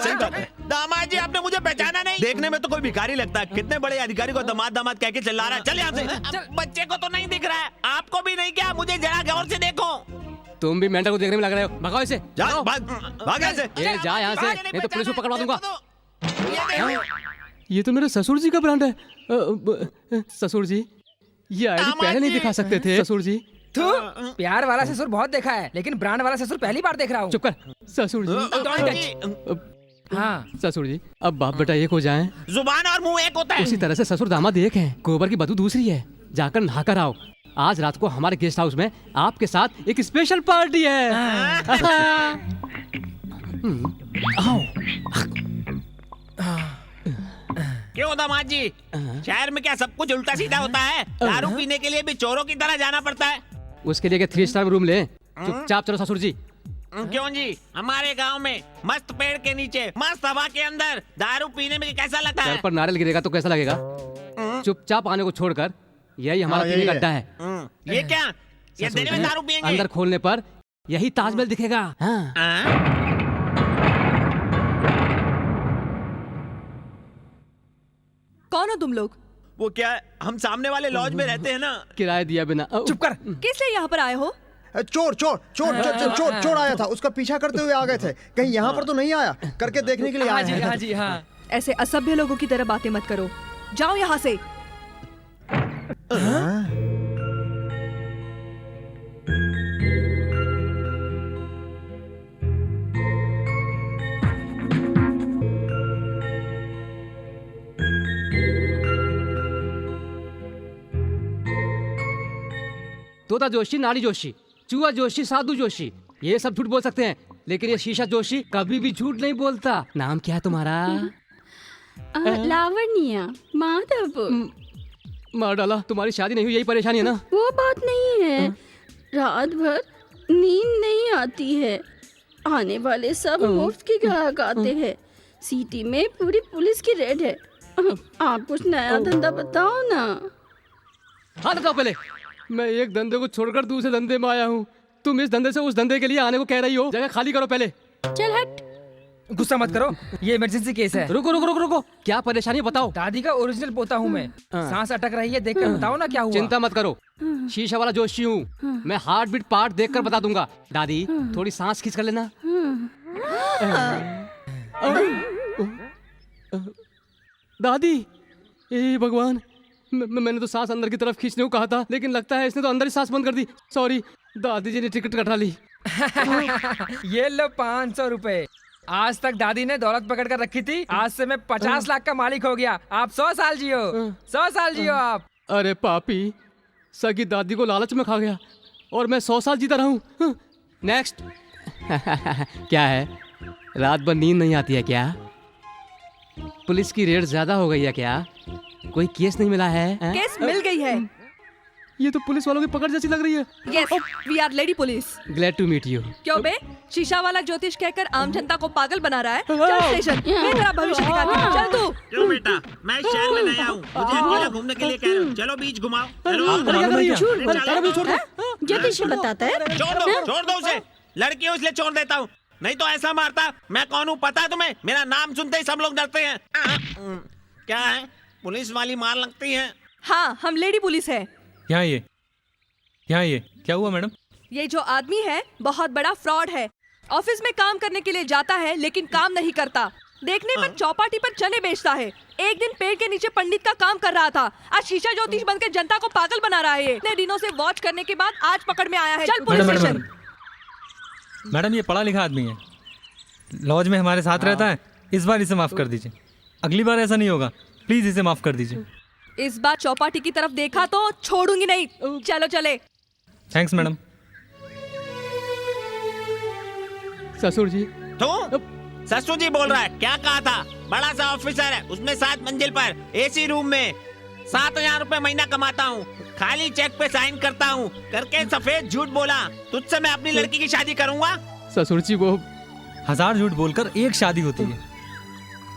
दामाद जी, आपने मुझे पहचाना नहीं? देखने में तो कोई भिखारी लगता है। कितने बड़े अधिकारी को दामाद दामाद कह के चिल्ला रहा है। चल यहाँ से। बच्चे को तो नहीं दिख रहा है, आपको भी नहीं क्या? मुझे जरा गौर से देखो। तुम भी मेंढक को देखने में लग रहे हो। भगाओ इसे। भाग यहाँ से। जा यहाँ से, नहीं तो पुलिस को पकड़वा दूंगा। ये तो मेरे ससुर जी का ब्रांड है। ससुर जी, ये आईडी पहले नहीं दिखा सकते थे ससुर जी। प्यार वाला ससुर बहुत देखा है, लेकिन ब्रांड वाला ससुर पहली बार देख रहा हूँ। चुप कर ससुर जी। हाँ ससुर जी, अब बाप बेटा एक हो जाएं। जुबान और मुंह एक होता है। उसी तरह से ससुर दामाद एक हैं। गोबर की बदबू दूसरी है। जाकर नहाकर आओ। आज रात को हमारे गेस्ट हाउस में आपके साथ एक स्पेशल पार्टी है। क्यों दामाद जी, शहर में क्या सब कुछ उल्टा सीधा होता है? दारू पीने के लिए भी चोरों की तरह जाना पड़ता है। उसके लिए 3 स्टार रूम ले। चुपचाप चलो ससुर जी। क्यों जी, हमारे गांव में मस्त पेड़ के नीचे मस्त हवा के अंदर दारू पीने में कैसा लगता है? सर पर नारियल गिरेगा तो कैसा लगेगा? चुपचाप आने को छोड़कर यही हमारा पीने का अड्डा है। ये क्या? ये दिन में दारू पियेंगे? अंदर खोलने पर यही ताजमहल दिखेगा। कौन हो तुम लोग? वो क्या है, हम सामने वाले लॉज में रहते हैं ना। किराया दिया बिना। चुप कर। किस लिए यहाँ पर आए हो? चोर चोर चोर चोर चोर चोर आया था, उसका पीछा करते हुए आ गए थे। कहीं यहाँ पर तो नहीं आया, करके देखने के लिए आए हैं। हाँ जी हाँ। ऐसे असभ्य लोगों की तरह बातें मत करो, जाओ यहाँ से। तोता जोशी, नाड़ी जोशी, चूहा जोशी, साधु जोशी, ये सब झूठ बोल सकते हैं, लेकिन ये शीशा जोशी कभी भी झूठ नहीं बोलता। नाम क्या है तुम्हारा? लावण्या माधव। मार डाला, तुम्हारी शादी नहीं हुई यही परेशानी है ना? वो बात नहीं है, रात भर नींद नहीं आती है। आने वाले सब मुफ्त की ग्राहक आते हैं। सिटी में पूरी पुलिस की रेड है। आप कुछ नया धंधा बताओ ना। हाँ बताओ पहले। मैं एक धंधे को छोड़कर दूसरे धंधे में आया हूँ। तुम इस धंधे से उस धंधे के लिए आने को कह रही हो। जगह खाली करो पहले। चल हट। गुस्सा मत करो, ये इमरजेंसी केस है। रुको रुको रुको रुको, क्या परेशानी बताओ। दादी का ओरिजिनल पोता हूँ मैं। सांस अटक रही है, देखकर बताओ ना क्या हुआ। चिंता मत करो, शीशा वाला जोशी हूँ मैं। हार्ट बीट पार्ट देखकर बता दूंगा। दादी थोड़ी सांस खींच कर लेना। दादी, ए भगवान, मैंने तो सांस अंदर की तरफ खींचने को कहा था, लेकिन लगता है इसने तो अंदर ही सांस बंद कर दी। सॉरी, दादी जी ने टिकट कटा ली। ये लो 500 रुपए। आज तक दादी ने दौलत पकड़ कर रखी थी, आज से मैं 50 लाख का मालिक हो गया। आप 100 साल जियो, 100 साल जियो आप। अरे पापी, सगी दादी को लालच में खा गया और मैं 100 साल जीता रहूं। नेक्स्ट। क्या है, रात भर नींद नहीं आती है क्या? पुलिस की रेड ज्यादा हो गई है क्या? कोई केस नहीं मिला है? केस मिल गई है। ये तो पुलिस वालों की पकड़ जैसी लग रही है। Yes, we are lady police. Glad to meet you. क्यों बे? शीशा वाला ज्योतिष कहकर आम जनता को पागल बना रहा है। चल स्टेशन, मैं तेरा भविष्य दिखाती हूँ। चल तू। क्यों बेटा, मैं इस शहर में नया हूँ, मुझे अकेला घूमने के लिए कह रहे हो। चलो बीच घुमाओ। ज्योतिष बताता है। छोड़ दो उसे। लड़की है इसलिए छोड़ देता हूँ, नहीं तो ऐसा मारता। मैं कौन हूँ पता है तुम्हें? मेरा नाम सुनते ही सब लोग डरते हैं। क्या है, पुलिस वाली मार लगती है? हाँ, हम लेडी पुलिस है। यहाँ ये क्या हुआ मैडम? ये जो आदमी है बहुत बड़ा फ्रॉड है। ऑफिस में काम करने के लिए जाता है लेकिन काम नहीं करता। देखने पर चौपाटी पर चने बेचता है। एक दिन पेड़ के नीचे पंडित का काम कर रहा था, आज शीशा ज्योतिष बनकर जनता को पागल बना रहा है। इतने दिनों से वॉच करने के बाद आज पकड़ में आया है। चल पुलिस स्टेशन। मैडम, ये पढ़ा लिखा आदमी है, लॉज में हमारे साथ रहता है। इस बार इसे माफ कर दीजिए, अगली बार ऐसा नहीं होगा। प्लीज इसे माफ कर दीजिए। इस बार चौपाटी की तरफ देखा तो छोड़ूंगी नहीं। चलो चले। Thanks madam. ससुर जी। तू ससुर जी बोल रहा है? क्या कहा था? बड़ा सा ऑफिसर है, उसमें 7 मंजिल पर एसी रूम में 7,000 रुपए महीना कमाता हूँ। खाली चेक पे साइन करता हूँ, करके सफेद झूठ बोला। तुझसे मैं अपनी लड़की की शादी करूंगा। ससुर जी, वो 1000 झूठ बोलकर एक शादी होती है।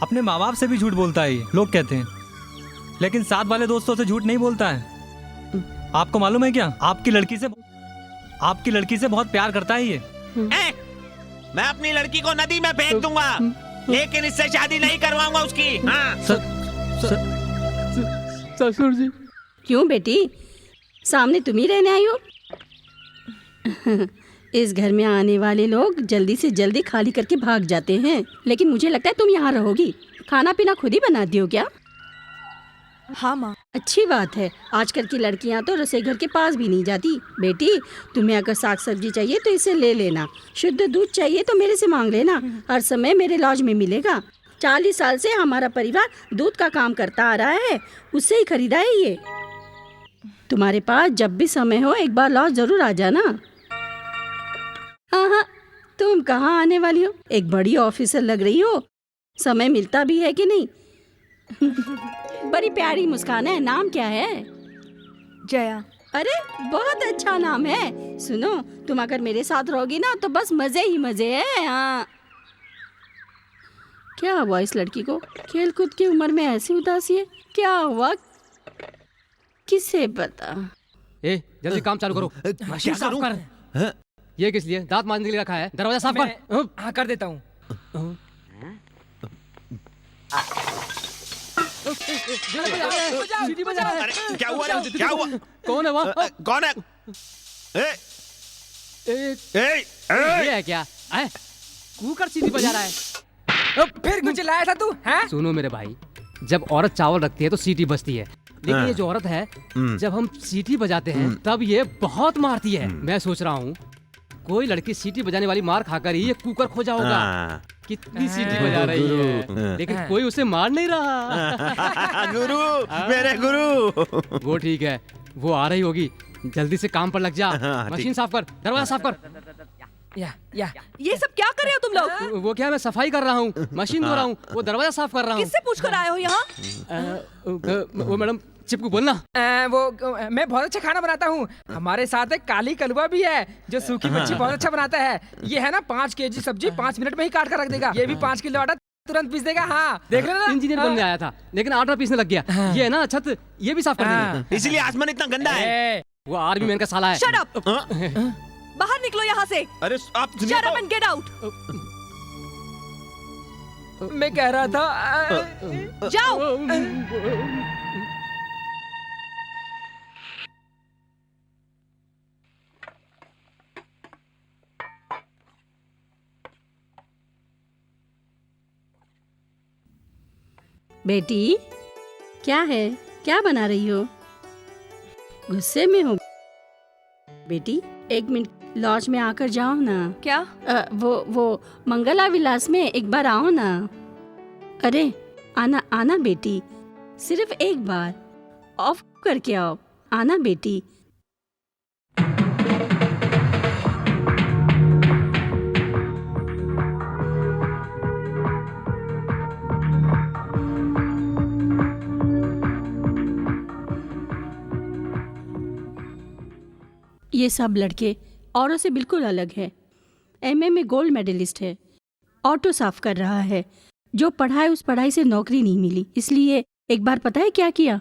अपने माँ बाप से भी झूठ बोलता है ये, लोग कहते हैं, लेकिन साथ वाले दोस्तों से झूठ नहीं बोलता है। आपको मालूम है क्या, आपकी लड़की से बहुत प्यार करता है ये। मैं अपनी लड़की को नदी में फेंक दूंगा, लेकिन इससे शादी नहीं करवाऊंगा उसकी। हाँ। ससुर जी। क्यों बेटी, सामने तुम ही रहने आई हो? इस घर में आने वाले लोग जल्दी से जल्दी खाली करके भाग जाते हैं, लेकिन मुझे लगता है तुम यहाँ रहोगी। खाना पीना खुद ही बनाती हो क्या? हाँ माँ। अच्छी बात है, आजकल की लड़कियाँ तो रसोई घर के पास भी नहीं जाती। बेटी, तुम्हें अगर साग सब्जी चाहिए तो इसे ले लेना। शुद्ध दूध चाहिए तो मेरे से मांग लेना, हर समय मेरे लॉज में मिलेगा। 40 साल से हमारा परिवार दूध का काम करता आ रहा है, उससे ही खरीदा है ये। तुम्हारे पास जब भी समय हो एक बार लॉज जरूर आ जाना। हाँ, तुम कहाँ आने वाली हो? एक बड़ी ऑफिसर लग रही हो, समय मिलता भी है कि नहीं? बड़ी प्यारी मुस्कान है। नाम क्या है? जया। अरे बहुत अच्छा नाम है। सुनो, तुम अगर मेरे साथ रहोगी ना तो बस मजे ही मजे है। हाँ, क्या हुआ इस लड़की को? खेल कूद की उम्र में ऐसी उदासी है, क्या हुआ किसे पता। ए, जल्दी काम चालू करो। मशीन साफ कर। ये किस लिए? दांत मांजने के लिए रखा है। दरवाजा साफ कर। हाँ कर देता हूँ। क्या हुआ? क्या हुआ? कौन है वहाँ? कौन है? ये है क्या? कुकर सीटी बजा रहा है। फिर कुछ लाया था तू? हैं? सुनो मेरे भाई, जब औरत चावल रखती है तो सीटी बजती है, लेकिन ये जो औरत है जब हम सीटी बजाते हैं तब ये बहुत मारती है। मैं सोच रहा हूँ कोई लड़की सीटी बजाने वाली मार खाकर ही ये कुकर खोजा होगा। कितनी सीटी बजा रही है, लेकिन कोई उसे मार नहीं रहा। गुरु, मेरे गुरु। वो ठीक है, वो आ रही होगी। जल्दी से काम पर लग जा। मशीन साफ कर, दरवाजा साफ कर। या ये सब क्या कर रहे हो तुम लोग? वो क्या, मैं सफाई कर रहा हूँ, मशीन धो रहा हूँ, वो दरवाजा साफ कर रहा हूँ। किससे पूछ कर आए हो यहाँ? वो मैडम चिपकू बोलना। मैं बहुत अच्छा खाना बनाता हूँ। हमारे साथ एक काली कलवा भी है जो सूखी मच्छी बहुत अच्छा बनाता है। ये है ना 5 केजी सब्जी 5 मिनट में ही काट कर रख देगा। ये भी 5 किलो आटा तुरंत पीस देगा। हाँ देख लेना। इंजीनियर बनने आया था लेकिन आटा पीसने लग गया। ये है ना छत, ये भी साफ कर देंगे। इसीलिए आसमान इतना गंदा है। वो आर्मी मैन का साला है। Shut up! बाहर निकलो यहाँ से। अरे आप shut up and get out. मैं कह रहा था जाओ। बेटी, क्या है? क्या बना रही हो? गुस्से में हो? बेटी 1 मिनट लॉज में आकर जाओ ना। क्या? वो मंगला विलास में एक बार आओ ना। अरे आना आना बेटी, सिर्फ एक बार ऑफ करके आओ। आना बेटी। ये सब लड़के औरों से बिल्कुल अलग है। एमए में गोल्ड मेडलिस्ट है, ऑटो साफ कर रहा है। जो पढ़ा है उस पढ़ाई से नौकरी नहीं मिली, इसलिए एक बार पता है क्या किया?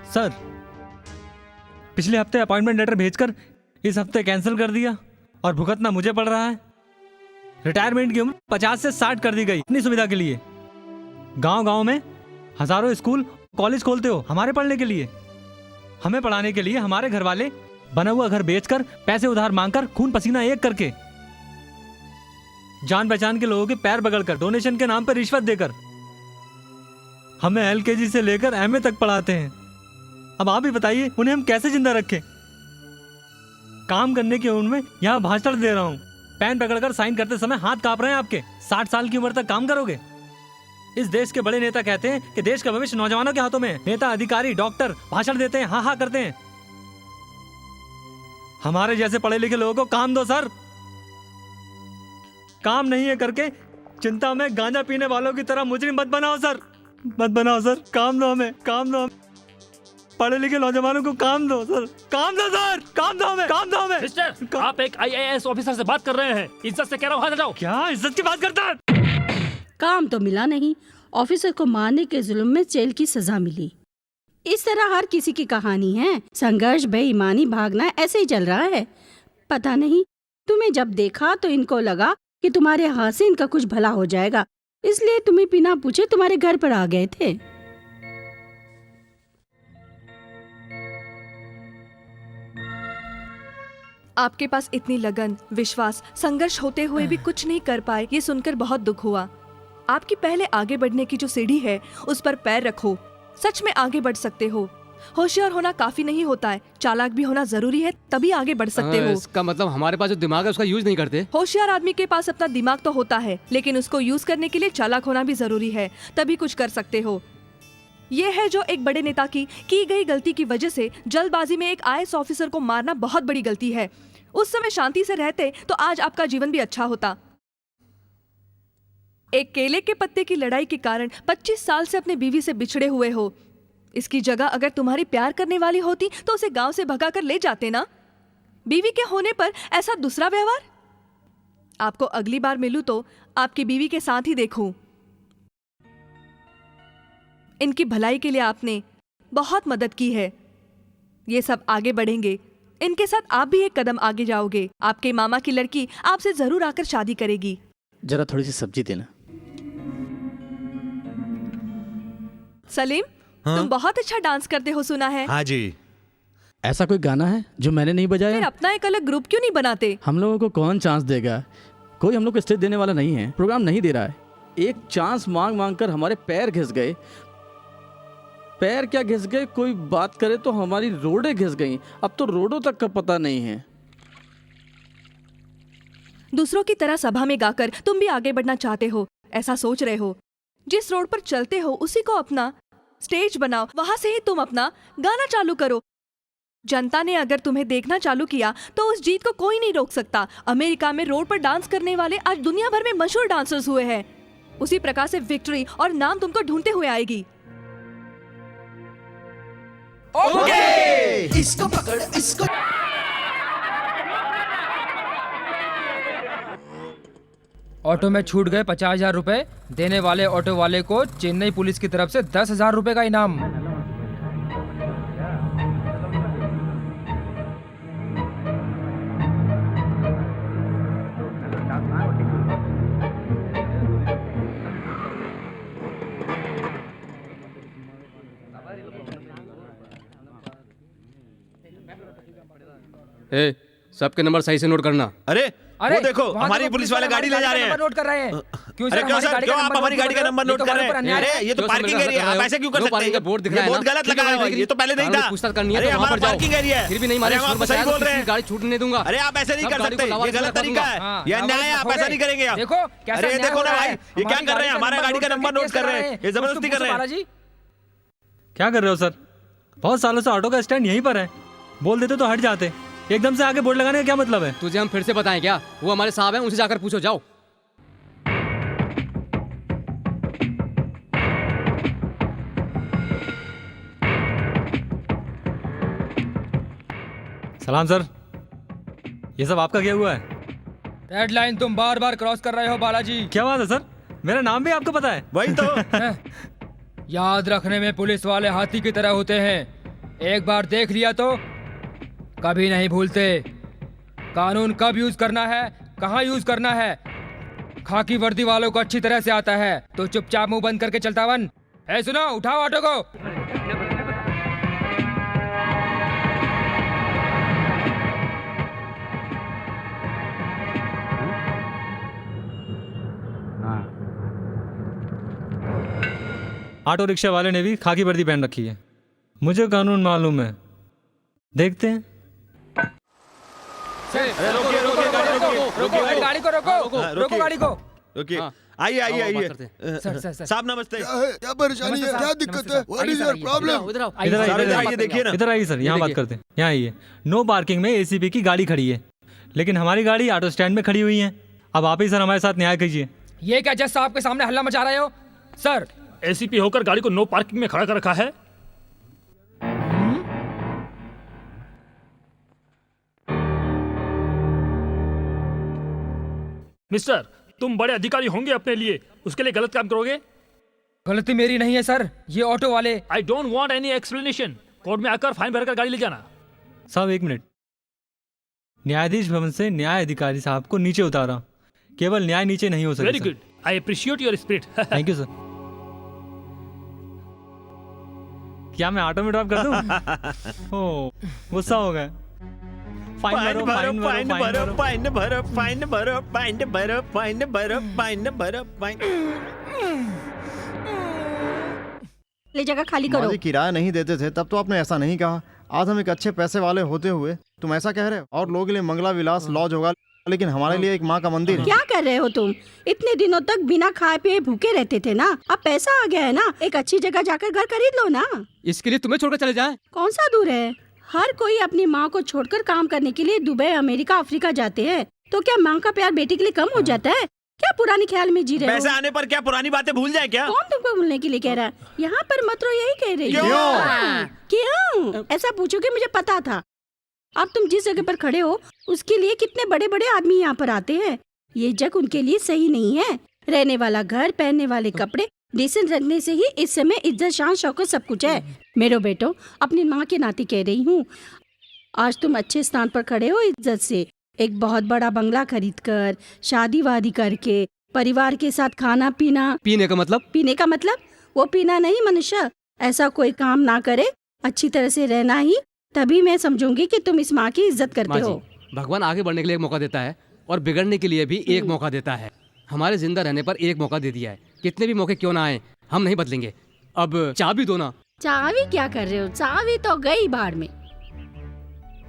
सर, पिछले हफ्ते अपॉइंटमेंट लेटर भेजकर इस हफ्ते कैंसिल कर दिया और भुगतना मुझे पड़ रहा है। रिटायरमेंट की उम्र 50 से 60 कर दी गई अपनी सुविधा के लिए। गांव-गांव में हजारों स्कूल कॉलेज खोलते हो हमारे पढ़ने के लिए। हमें पढ़ाने के लिए हमारे घर वाले बना हुआ घर बेचकर, पैसे उधार मांगकर, खून पसीना एक करके, जान पहचान के लोगों के पैर पकड़कर, डोनेशन के नाम पर रिश्वत देकर हमें LKG से लेकर MA तक पढ़ाते हैं। अब आप ही बताइए उन्हें हम कैसे जिंदा रखें? काम करने की उम्र में यहाँ भाषण दे रहा हूँ, पेन पकड़कर साइन करते समय हाथ कांप रहे हैं आपके। 60 साल की उम्र तक काम करोगे? इस देश के बड़े नेता कहते हैं कि देश का भविष्य नौजवानों के हाथों में है। नेता, अधिकारी, डॉक्टर भाषण देते हैं, हाँ हाँ करते हैं। हमारे जैसे पढ़े लिखे लोगों को काम दो सर। काम नहीं है करके चिंता में गांजा पीने वालों की तरह मुजरिम मत बनाओ सर, मत बनाओ सर। काम दो हमें, काम दो। पढ़े लिखे नौजवानों को काम दो सर, काम दो सर, काम दो हमें, काम दो हमें। मिस्टर, आप एक IAS ऑफिसर से बात कर रहे हैं। इज्जत से कह रहा हूँ, हाथ हटाओ। क्या इज्जत की बात करता है? काम तो मिला नहीं, ऑफिसर को मारने के जुल्म में जेल की सजा मिली। इस तरह हर किसी की कहानी है। संघर्ष, बेईमानी, भागना ऐसे ही चल रहा है। पता नहीं, तुम्हें जब देखा तो इनको लगा कि तुम्हारे हाथ से इनका कुछ भला हो जाएगा, इसलिए तुम्हें बिना पूछे तुम्हारे घर पर आ गए थे। आपके पास इतनी लगन, विश्वास, संघर्ष होते हुए भी कुछ नहीं कर पाए, ये सुनकर बहुत दुख हुआ। आपकी पहले आगे बढ़ने की जो सीढ़ी है उस पर पैर रखो। सच में आगे बढ़ सकते हो। होशियार होना काफी नहीं होता है, चालाक भी होना जरूरी है, तभी आगे बढ़ सकते हो। इसका मतलब हमारे पास जो दिमाग है उसका यूज नहीं करते। होशियार आदमी के पास अपना दिमाग तो होता है, लेकिन उसको यूज करने के लिए चालाक होना भी जरूरी है, तभी कुछ कर सकते हो। ये है जो एक बड़े नेता की गई गलती की वजह से जल्दबाजी में एक IAS ऑफिसर को मारना बहुत बड़ी गलती है। उस समय शांति से रहते तो आज आपका जीवन भी अच्छा होता। एक केले के पत्ते की लड़ाई के कारण 25 साल से अपने बीवी से बिछड़े हुए हो। इसकी जगह अगर तुम्हारी प्यार करने वाली होती तो उसे गांव से भगाकर ले जाते ना। बीवी के होने पर ऐसा दूसरा व्यवहार। आपको अगली बार मिलूं तो आपकी बीवी के साथ ही देखूं। इनकी भलाई के लिए आपने बहुत मदद की है। ये सब आगे बढ़ेंगे। इनके साथ आप भी एक कदम आगे जाओगे। आपके मामा की लड़की आपसे जरूर आकर शादी करेगी। जरा थोड़ी सी सब्जी देना। सलीम, तुम बहुत अच्छा डांस करते हो सुना है। हाँ जी। ऐसा कोई गाना है जो मैंने नहीं फिर बजाया? अपना एक अलग ग्रुप क्यों नहीं बनाते? हम लोगों को कौन चांस देगा? कोई हम लोग को स्टेज देने वाला नहीं है, प्रोग्राम नहीं दे रहा है। एक चांस मांग मांग कर हमारे पैर घिस गए। पैर क्या घिस गए, कोई बात करे तो हमारी रोडें घिस गई। अब तो रोडों तक का पता नहीं है। दूसरों की तरह सभा में गाकर तुम भी आगे बढ़ना चाहते हो, ऐसा सोच रहे हो। जिस रोड पर चलते हो उसी को अपना स्टेज बनाओ, वहां से ही तुम अपना गाना चालू करो। जनता ने अगर तुम्हें देखना चालू किया तो उस जीत को कोई नहीं रोक सकता। अमेरिका में रोड पर डांस करने वाले आज दुनिया भर में मशहूर डांसर्स हुए हैं। उसी प्रकार से विक्ट्री और नाम तुमको ढूंढते हुए आएगी। ओके। इसको पकड़, इसको। ऑटो में छूट गए 50,000 रुपए। देने वाले ऑटो वाले को चेन्नई पुलिस की तरफ से 10,000 रुपए का इनाम। ए, सबके नंबर सही से नोट करना। अरे वो देखो वहाँ हमारी देखो, पुलिस वाले गाड़ी ले जा रहे हैं। नोट कर रहे हैं। क्यों अरे क्यों सर, क्यों आप हमारी गाड़ी का नंबर नोट कर रहे हैं? अरे ये तो पार्किंग एरिया है, आप ऐसे क्यों कर सकते हैं? बोर्ड दिख रहा है ये बहुत गलत लगा है, ये तो पहले नहीं था। पूछताछ करनी है अरे तो वहाँ हमारा पर जाओ। पार्किंग एरिया है। फिर भी नहीं अरे मारे, आप सही बोल रहे हैं। गाड़ी छूटने नहीं दूंगा। अरे आप ऐसे नहीं कर सकते, ये गलत तरीका है, ये अन्याय है, आप ऐसा नहीं करेंगे आप। देखो कैसा अरे अन्याय देखो हो ना रहा भाई, है। ये क्या कर रहे हैं? हमारा गाड़ी का नंबर नोट कर रहे हैं, ये जबरदस्ती कर रहे हैं। बालाजी क्या कर रहे हो सर? बहुत सालों से ऑटो का स्टैंड यहीं पर है। बोल देते तो हट जाते। एकदम से आगे बोर्ड लगाने का क्या मतलब है? तुझे हम फिर से बताएं क्या? वो हमारे साहब हैं, उनसे जाकर पूछो, जाओ। सलाम सर, ये सब आपका क्या हुआ है? रेड लाइन तुम बार बार क्रॉस कर रहे हो बालाजी। क्या बात है सर? मेरा नाम भी आपको पता है? वही तो। याद रखने में पुलिस वाले हाथी की तरह होते हैं। एक बार देख लिया तो कभी नहीं भूलते। कानून कब यूज करना है, कहाँ यूज करना है, खाकी वर्दी वालों को अच्छी तरह से आता है। तो चुपचाप मुंह बंद करके चलता वन। ए सुनो, उठाओ ऑटो को। ऑटो रिक्शा वाले ने भी खाकी वर्दी पहन रखी है। मुझे कानून मालूम है, देखते हैं। रोको गाड़ी को, रोको गाड़ी को। रोकिए, आइए आइए आइए। साहब नमस्ते। क्या परेशानी है, क्या दिक्कत है? What is your problem? इधर आइए, देखिए ना। इधर आइए सर, यहाँ बात करते हैं। यहाँ आइए। नो पार्किंग में एसीपी की गाड़ी खड़ी है, लेकिन हमारी गाड़ी ऑटो स्टैंड में खड़ी हुई है। अब आप ही सर हमारे साथ न्याय कीजिए। ये क्या जज साहब के सामने हल्ला मचा रहे हो? सर, एसीपी होकर गाड़ी को नो पार्किंग में खड़ा कर रखा है। मिस्टर, तुम बड़े अधिकारी होंगे अपने लिए, उसके लिए गलत काम करोगे? गलती मेरी नहीं है सर, ये ऑटो वाले। आई don't want any explanation. Court में आकर फाइन भरकर गाड़ी ले जाना। साहब एक मिनट, न्यायाधीश भवन से न्याय अधिकारी साहब को नीचे उतारा। केवल न्याय नीचे नहीं हो सकता। Very good, I appreciate your spirit. Thank you sir. क्या मैं ऑटो में ड्रॉप कर दूं? ओ, गुस्सा हो गया। फाइन भरो, फाइन भरो, फाइन भरो, फाइन भरो, फाइन भरो, फाइन भरो, फाइन भरो, फाइन। ले जगह खाली करो। माजी किराया नहीं देते थे तब तो आपने ऐसा नहीं कहा। आज हम एक अच्छे पैसे वाले होते हुए तुम ऐसा कह रहे हो। और लोगों के लिए मंगला विलास लॉज होगा, लेकिन हमारे लिए एक माँ का मंदिर है। क्या कर रहे हो तुम? इतने दिनों तक बिना खाए पिए भूखे रहते थे ना, अब पैसा आ गया है ना, एक अच्छी जगह जाकर घर खरीद लो ना। इसके लिए तुम्हें छोड़कर चले जाएं? कौन सा दूर है? हर कोई अपनी माँ को छोड़कर काम करने के लिए दुबई, अमेरिका, अफ्रीका जाते हैं, तो क्या माँ का प्यार बेटे के लिए कम हो जाता है? क्या पुरानी ख्याल में जी रहे हो? पैसे आने पर क्या पुरानी बातें भूल जाए क्या? कौन तुमको भूलने के लिए कह रहा है? यहाँ पर मत रो, यही कह रही हूँ। क्यों? ऐसा पूछोगे, मुझे पता था। अब तुम जिस जगह पर खड़े हो उसके लिए कितने बड़े बड़े आदमी यहाँ पर आते हैं। ये जगह उनके लिए सही नहीं है। रहने वाला घर, पहनने वाले कपड़े डिसेंट रखने से ही इस समय इज्जत, शान, शौकत सब कुछ है। मेरे बेटो, अपनी माँ के नाते कह रही हूँ, आज तुम अच्छे स्थान पर खड़े हो इज्जत से। एक बहुत बड़ा बंगला खरीद कर, शादी वादी करके, परिवार के साथ खाना पीना। पीने का मतलब? पीने का मतलब वो पीना नहीं मनुष्य, ऐसा कोई काम ना करे, अच्छी तरह से रहना ही, तभी मैं समझूंगी कि तुम इस माँ की इज्जत करते हो। भगवान आगे बढ़ने के लिए एक मौका देता है और बिगड़ने के लिए भी एक मौका देता है। हमारे जिंदा रहने पर एक मौका दे दिया है। कितने भी मौके क्यों ना आए, हम नहीं बदलेंगे। अब चाबी दो ना। चाबी क्या कर रहे हो? चाबी तो गई बाढ़ में।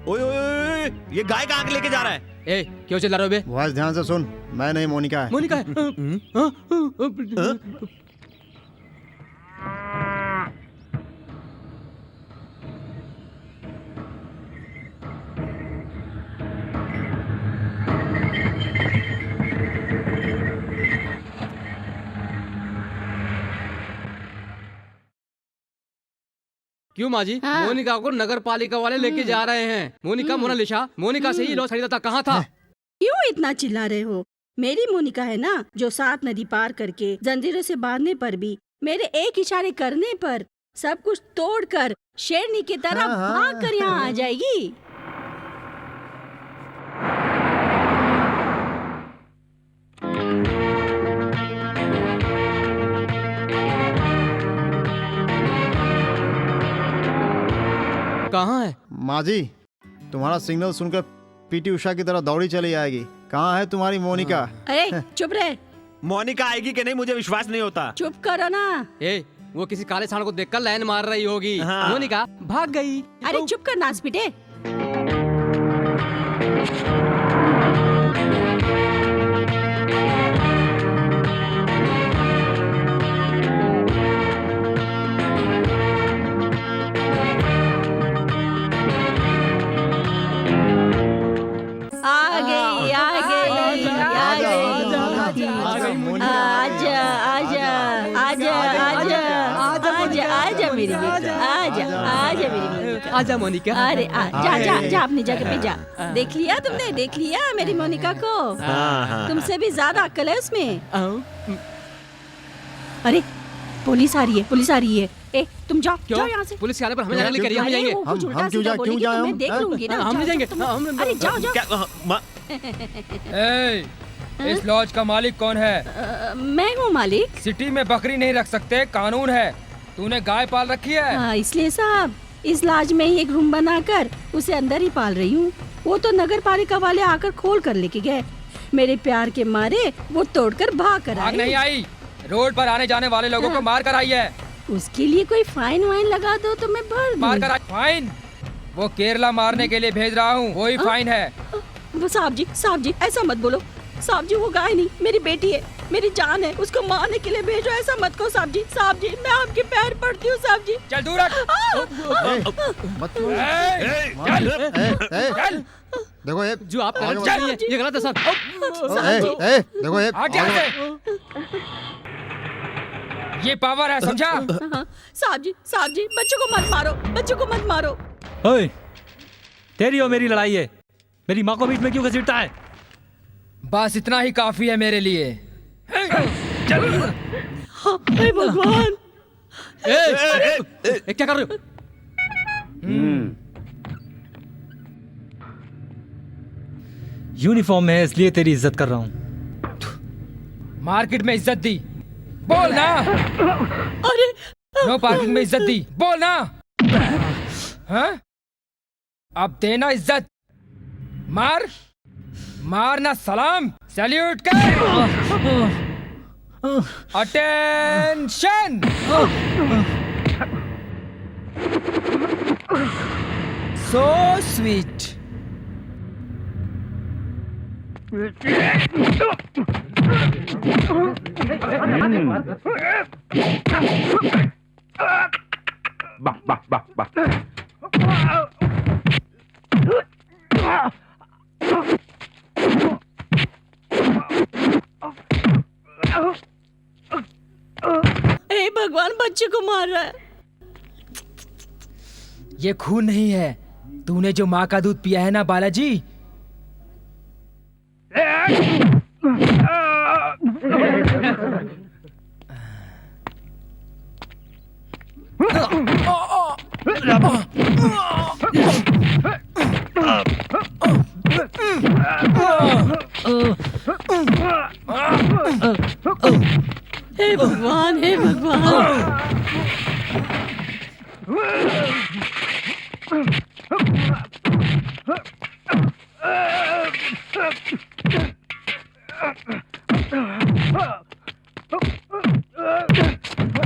ओए ओए ओए, ये गाय कहाँ के लेके जा रहा है? ए, क्यों चिल्ला रहे हो बे? बस ध्यान से सुन, मैं नहीं, मोनिका है। मोनिका है? क्यों माँ जी? हाँ। मोनिका को नगर पालिका वाले लेके जा रहे हैं। मोनिका, मोनालिसा, मोनिका से ही लॉस खरीदा था। कहाँ था? क्यों इतना चिल्ला रहे हो? मेरी मोनिका है ना, जो 7 नदी पार करके जंजीरों से बांधने पर भी, मेरे एक इशारे करने पर सब कुछ तोड़कर शेरनी की तरह भाग कर यहाँ आ जाएगी। कहाँ है? माँ जी, तुम्हारा सिग्नल सुनकर पीटी उषा की तरह दौड़ी चली आएगी। कहाँ है तुम्हारी मोनिका? अरे चुप रहे। मोनिका आएगी कि नहीं मुझे विश्वास नहीं होता। चुप करो ना। ए, वो किसी काले सांड को देखकर लाइन मार रही होगी। हाँ। मोनिका भाग गई। अरे चुप कर नास पीटे। आजा मोनिका। अरे जा जा जा अपनी जगह पे जा। देख लिया तुमने? देख लिया मेरी मोनिका को? तुमसे भी ज्यादा अक्ल है उसमें। अरे पुलिस आ रही है, पुलिस आ रही है। ए तुम जाओ, जाओ यहाँ से। पुलिस के आने पर हमें जाने लेकर हम जाएंगे। हम क्यों जाए? मैं देख लूंगी ना। हम नहीं जाएंगे। अरे जाओ जाओ। इस लॉज का मालिक कौन है? मैं हूँ मालिक। सिटी में बकरी नहीं रख सकते, कानून है। तूने गाय पाल रखी है? इसलिए साहब इस लॉज में ही एक रूम बनाकर उसे अंदर ही पाल रही हूँ। वो तो नगर पालिका वाले आकर खोल कर लेके गए। मेरे प्यार के मारे वो तोड़कर भाग कर भाग नहीं आई, रोड पर आने जाने वाले लोगों को मार कर आई है। उसके लिए कोई फाइन वाइन लगा दो तो मैं भर दूँ। मार कर आई? फाइन? वो केरला मारने के लिए भेज रहा हूँ, वही फाइन है। साहब जी ऐसा मत बोलो। साहब जी वो गाय नहीं, मेरी बेटी है, मेरी जान है। उसको मारने के लिए भेजो, ऐसा मत कहो साहब जी। साहब जी मैं आपके पैर पड़ती हूँ साहब जी। चल दूर हट। चल। देखो ये जो आप कर रहे हैं ये गलत है सर। देखो ये ये पावर है, समझा? साहब जी बच्चों को मत मारो, बच्चों को मत मारो। ओए, तेरी और मेरी लड़ाई है, मेरी माँ को बीच में क्यों घसीटता है? बस इतना ही काफी है मेरे लिए। हे भगवान! क्या कर रहे हो? यूनिफॉर्म में है इसलिए तेरी इज्जत कर रहा हूँ। मार्केट में इज्जत दी, बोल ना। अरे नो पार्किंग में इज्जत दी, बोल ना। हाँ? अब देना इज्जत। मारना सलाम, सैल्यूट कर। अटेंशन। So sweet. हे भगवान, बच्चे को मार रहा है। ये खून नहीं है, तूने जो माँ का दूध पिया है ना बालाजी। हे भगवान, हे भगवान।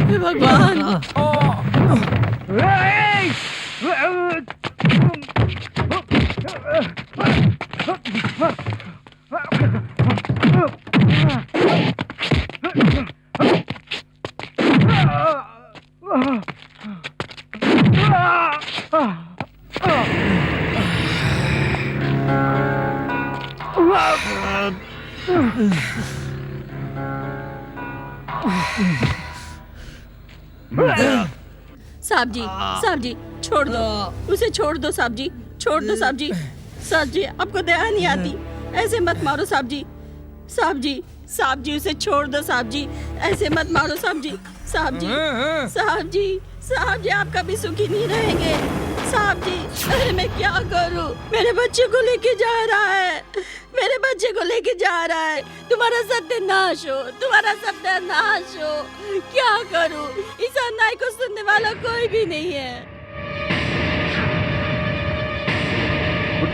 हे भगवान। साहब जी, साहब जी, छोड़ दो उसे, छोड़ दो साहब जी, छोड़ दो साहब जी। साहब जी, आपको दया नहीं आती, ऐसे मत मारो साहब जी। साहब जी, साहब जी, उसे छोड़ दो साहब जी, ऐसे मत मारो साहब जी। साहब जी, साहब जी, साहब जी, आप कभी सुखी नहीं रहेंगे साहब जी। अरे मैं क्या करूं, मेरे बच्चे को लेके जा रहा है, मेरे बच्चे को लेके जा रहा है। तुम्हारा सत्यानाश हो, तुम्हारा सत्यानाश हो। क्या करूं, इस अन्याय को सुनने वाला कोई भी नहीं है।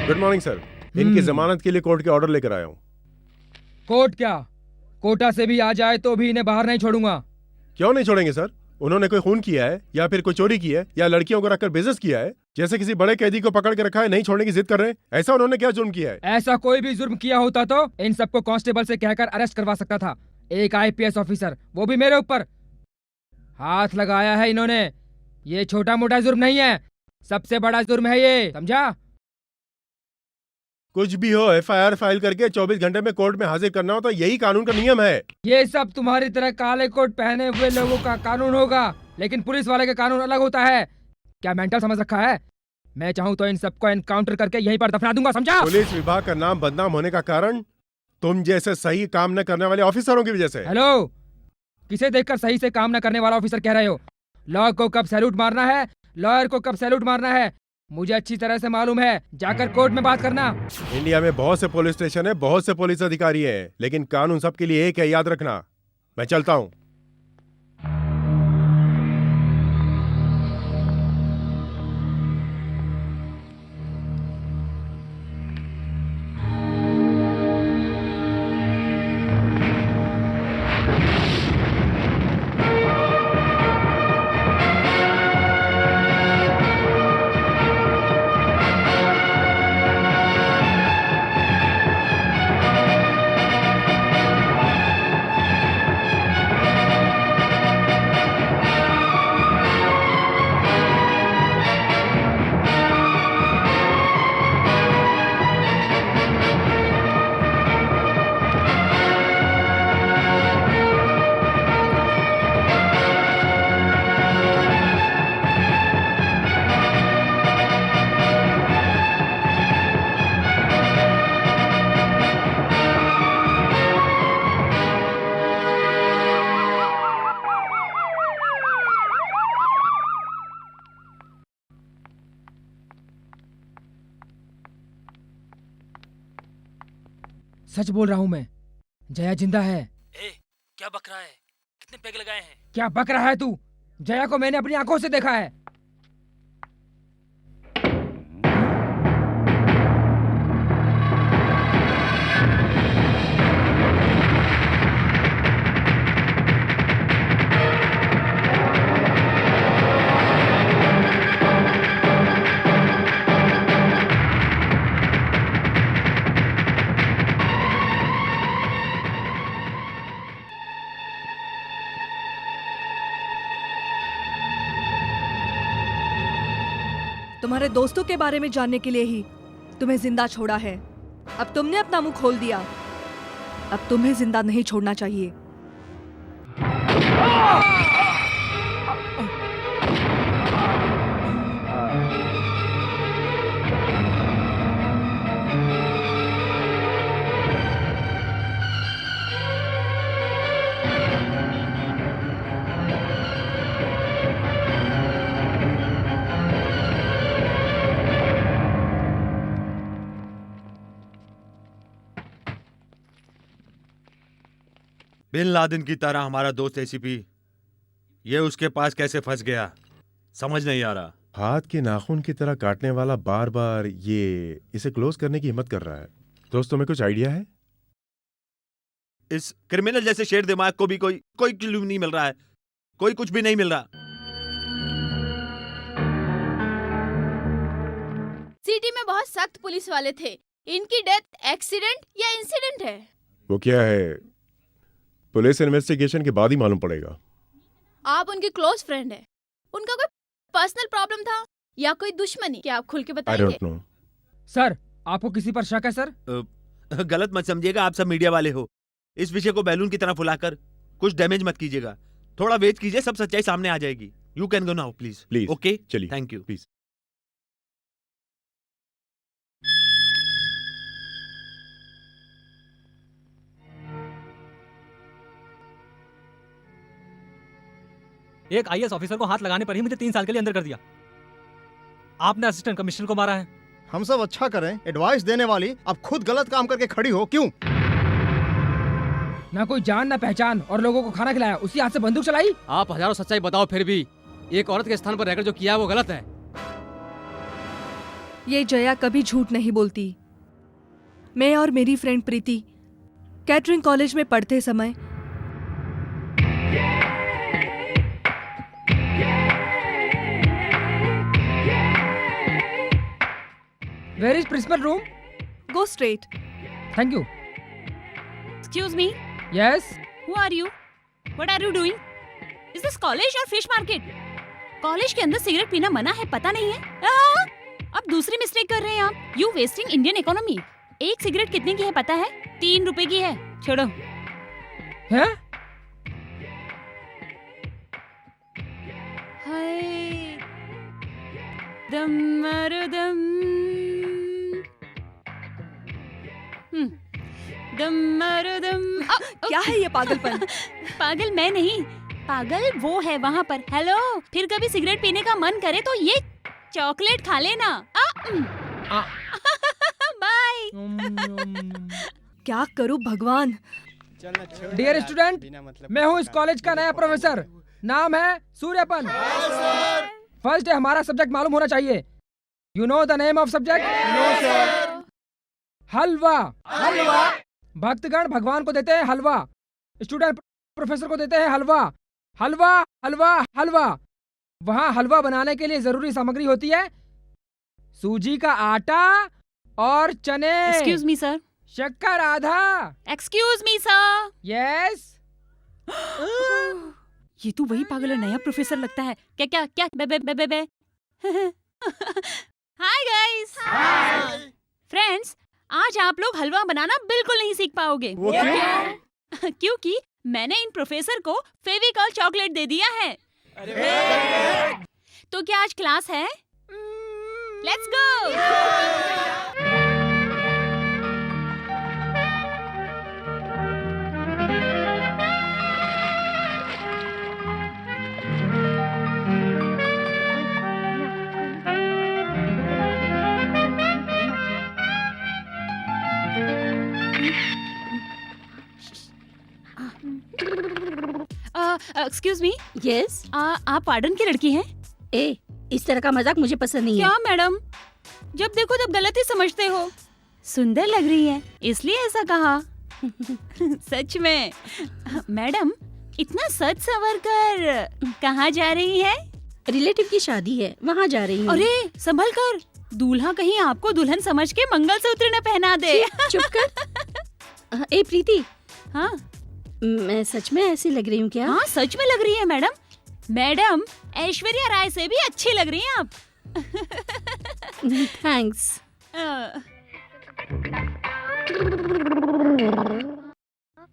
गुड मॉर्निंग सर, इनकी जमानत के लिए कोर्ट के ऑर्डर लेकर आया हूँ। कोर्ट क्या, कोटा से भी आ जाए तो भी इन्हें बाहर नहीं छोड़ूंगा। क्यों नहीं छोड़ेंगे सर? उन्होंने कोई खून किया है या फिर कोई चोरी की है या लड़कियों को रखकर बिजनेस किया है? जैसे किसी बड़े कैदी को पकड़ के रखा है, नहीं छोड़ने की जिद कर रहे हैं, ऐसा उन्होंने क्या जुर्म किया है? ऐसा कोई भी जुर्म किया होता तो इन सबको कांस्टेबल से कहकर अरेस्ट करवा सकता था। एक आईपीएस ऑफिसर, वो भी मेरे ऊपर हाथ लगाया है इन्होंने। ये छोटा मोटा जुर्म नहीं है, सबसे बड़ा जुर्म है ये, समझा? कुछ भी हो, एफआईआर फाइल करके 24 घंटे में कोर्ट में हाजिर करना होता, यही कानून का नियम है। ये सब तुम्हारी तरह काले कोट पहने हुए लोगों का कानून होगा, लेकिन पुलिस वाले का कानून अलग होता है। क्या मेंटल समझ रखा है? मैं चाहूँ तो इन सबको एनकाउंटर करके यहीं पर दफना दूंगा, समझा? पुलिस विभाग का नाम बदनाम होने का कारण तुम जैसे सही काम न करने वाले ऑफिसरों की वजह से। हेलो, किसे देखकर सही से काम न करने वाला ऑफिसर कह रहे हो? लॉ को कब सैल्यूट मारना है, लॉयर को कब सैल्यूट मारना है, मुझे अच्छी तरह से मालूम है। जाकर कोर्ट में बात करना। इंडिया में बहुत से पुलिस स्टेशन है, बहुत से पुलिस अधिकारी हैं, लेकिन कानून सबके लिए एक है, याद रखना। मैं चलता हूँ। सच बोल रहा हूँ मैं, जया जिंदा है। ए, क्या बक रहा है? कितने पैग लगाए हैं? क्या बक रहा है तू? जया को मैंने अपनी आंखों से देखा है। तुम्हारे दोस्तों के बारे में जानने के लिए ही तुम्हें जिंदा छोड़ा है, अब तुमने अपना मुंह खोल दिया, अब तुम्हें जिंदा नहीं छोड़ना चाहिए। बिन लादेन की तरह हमारा दोस्त एसीपी, ये उसके पास कैसे फंस गया समझ नहीं आ रहा। हाथ के नाखून की तरह काटने वाला बार बार ये इसे क्लोज करने की हिम्मत कर रहा है। दोस्तों में कुछ आइडिया है? इस क्रिमिनल जैसे शेर दिमाग को भी कोई क्लू नहीं मिल रहा है, कोई कुछ भी नहीं मिल रहा। सिटी में बहुत सख्त पुलिस वाले थे, इनकी डेथ एक्सीडेंट या इंसिडेंट है? वो क्या है, पुलिस इन्वेस्टिगेशन के बाद ही मालूम पड़ेगा। आप उनके क्लोज फ्रेंड है, उनका कोई पर्सनल प्रॉब्लम था या कोई दुश्मनी? क्या आप खुल के I बताएंगे? don't know. सर, आपको किसी पर शक है सर? गलत मत समझिएगा, आप सब मीडिया वाले हो। इस विषय को बैलून की तरह फुलाकर कुछ डैमेज मत कीजिएगा। थोड़ा वेट कीजिए, सब सच्चाई सामने आ जाएगी। You can go now please. Please okay, चलिए। Thank you. प्लीज। एक आईएएस ऑफिसर को हाथ लगाने पर ही मुझे 3 साल के लिए अंदर कर दिया। आपने असिस्टेंट कमिश्नर को मारा है। हम सब अच्छा करें, एडवाइस देने वाली अब खुद गलत काम करके खड़ी हो, क्यों? ना कोई जान ना पहचान और लोगों को खाना खिलाया, उसी हाथ से बंदूक चलाई। आप हजारों सच्चाई बताओ, फिर भी एक औरत के स्थान पर रहकर जो किया वो गलत है। ये जया कभी झूठ नहीं बोलती। मैं और मेरी फ्रेंड प्रीति कैटरिंग कॉलेज में पढ़ते समय Where is principal room? Go straight. Thank you. Excuse me. Yes. Who are you? What are you doing? Is this college or fish market? College के अंदर सिगरेट पीना मना है, पता नहीं है? अब दूसरी मिस्टेक कर रहे हैं आप। You wasting Indian economy. एक सिगरेट कितने की है पता है? 3 रुपए की है। छोड़ो। हैं? हाय दम मारो दम, दम मारो दम। क्या है ये पागलपन? पागल मैं नहीं, पागल वो है वहाँ पर। हेलो, फिर कभी सिगरेट पीने का मन करे तो ये चॉकलेट खा लेना। बाय। क्या करूं भगवान? डियर स्टूडेंट, मैं हूँ इस कॉलेज का नया प्रोफेसर, नाम है सूर्यपन। फर्स्ट डे हमारा सब्जेक्ट मालूम होना चाहिए। You know the name of subject? No sir. हलवा। हलवा। भक्तगण भगवान को देते हैं हलवा, स्टूडेंट प्रोफेसर को देते हैं हलवा। हलवा हलवा हलवा। वहाँ हलवा बनाने के लिए जरूरी सामग्री होती है सूजी का आटा और चने। Excuse me sir. शक्कर आधा। Excuse me sir. यस। ये तो वही पागल नया प्रोफेसर लगता है। क्या क्या क्या बे बे बे बे बे। Hi guys. फ्रेंड्स, आज आप लोग हलवा बनाना बिल्कुल नहीं सीख पाओगे। वो क्यों? क्योंकि मैंने इन प्रोफेसर को फेविकॉल चॉकलेट दे दिया है। तो क्या आज क्लास है? Let's go. Excuse me. Yes. आप पार्डन की लड़की हैं? ए, इस तरह का मजाक मुझे पसंद नहीं है। क्या मैडम, जब देखो तब गलत ही समझते हो। सुंदर लग रही है इसलिए ऐसा कहा। सच में मैडम, इतना सच सवर कर कहाँ जा रही है? रिलेटिव की शादी है, वहाँ जा रही हूँ। अरे संभल कर, दूल्हा कहीं आपको दुल्हन समझ के मंगलसूत्र न पहना दे। चुप कर। ए प्रीति। हाँ, मैं सच में ऐसी लग रही हूँ क्या? हाँ सच में लग रही है मैडम। मैडम ऐश्वर्या राय से भी अच्छी लग रही हैं आप। थैंक्स।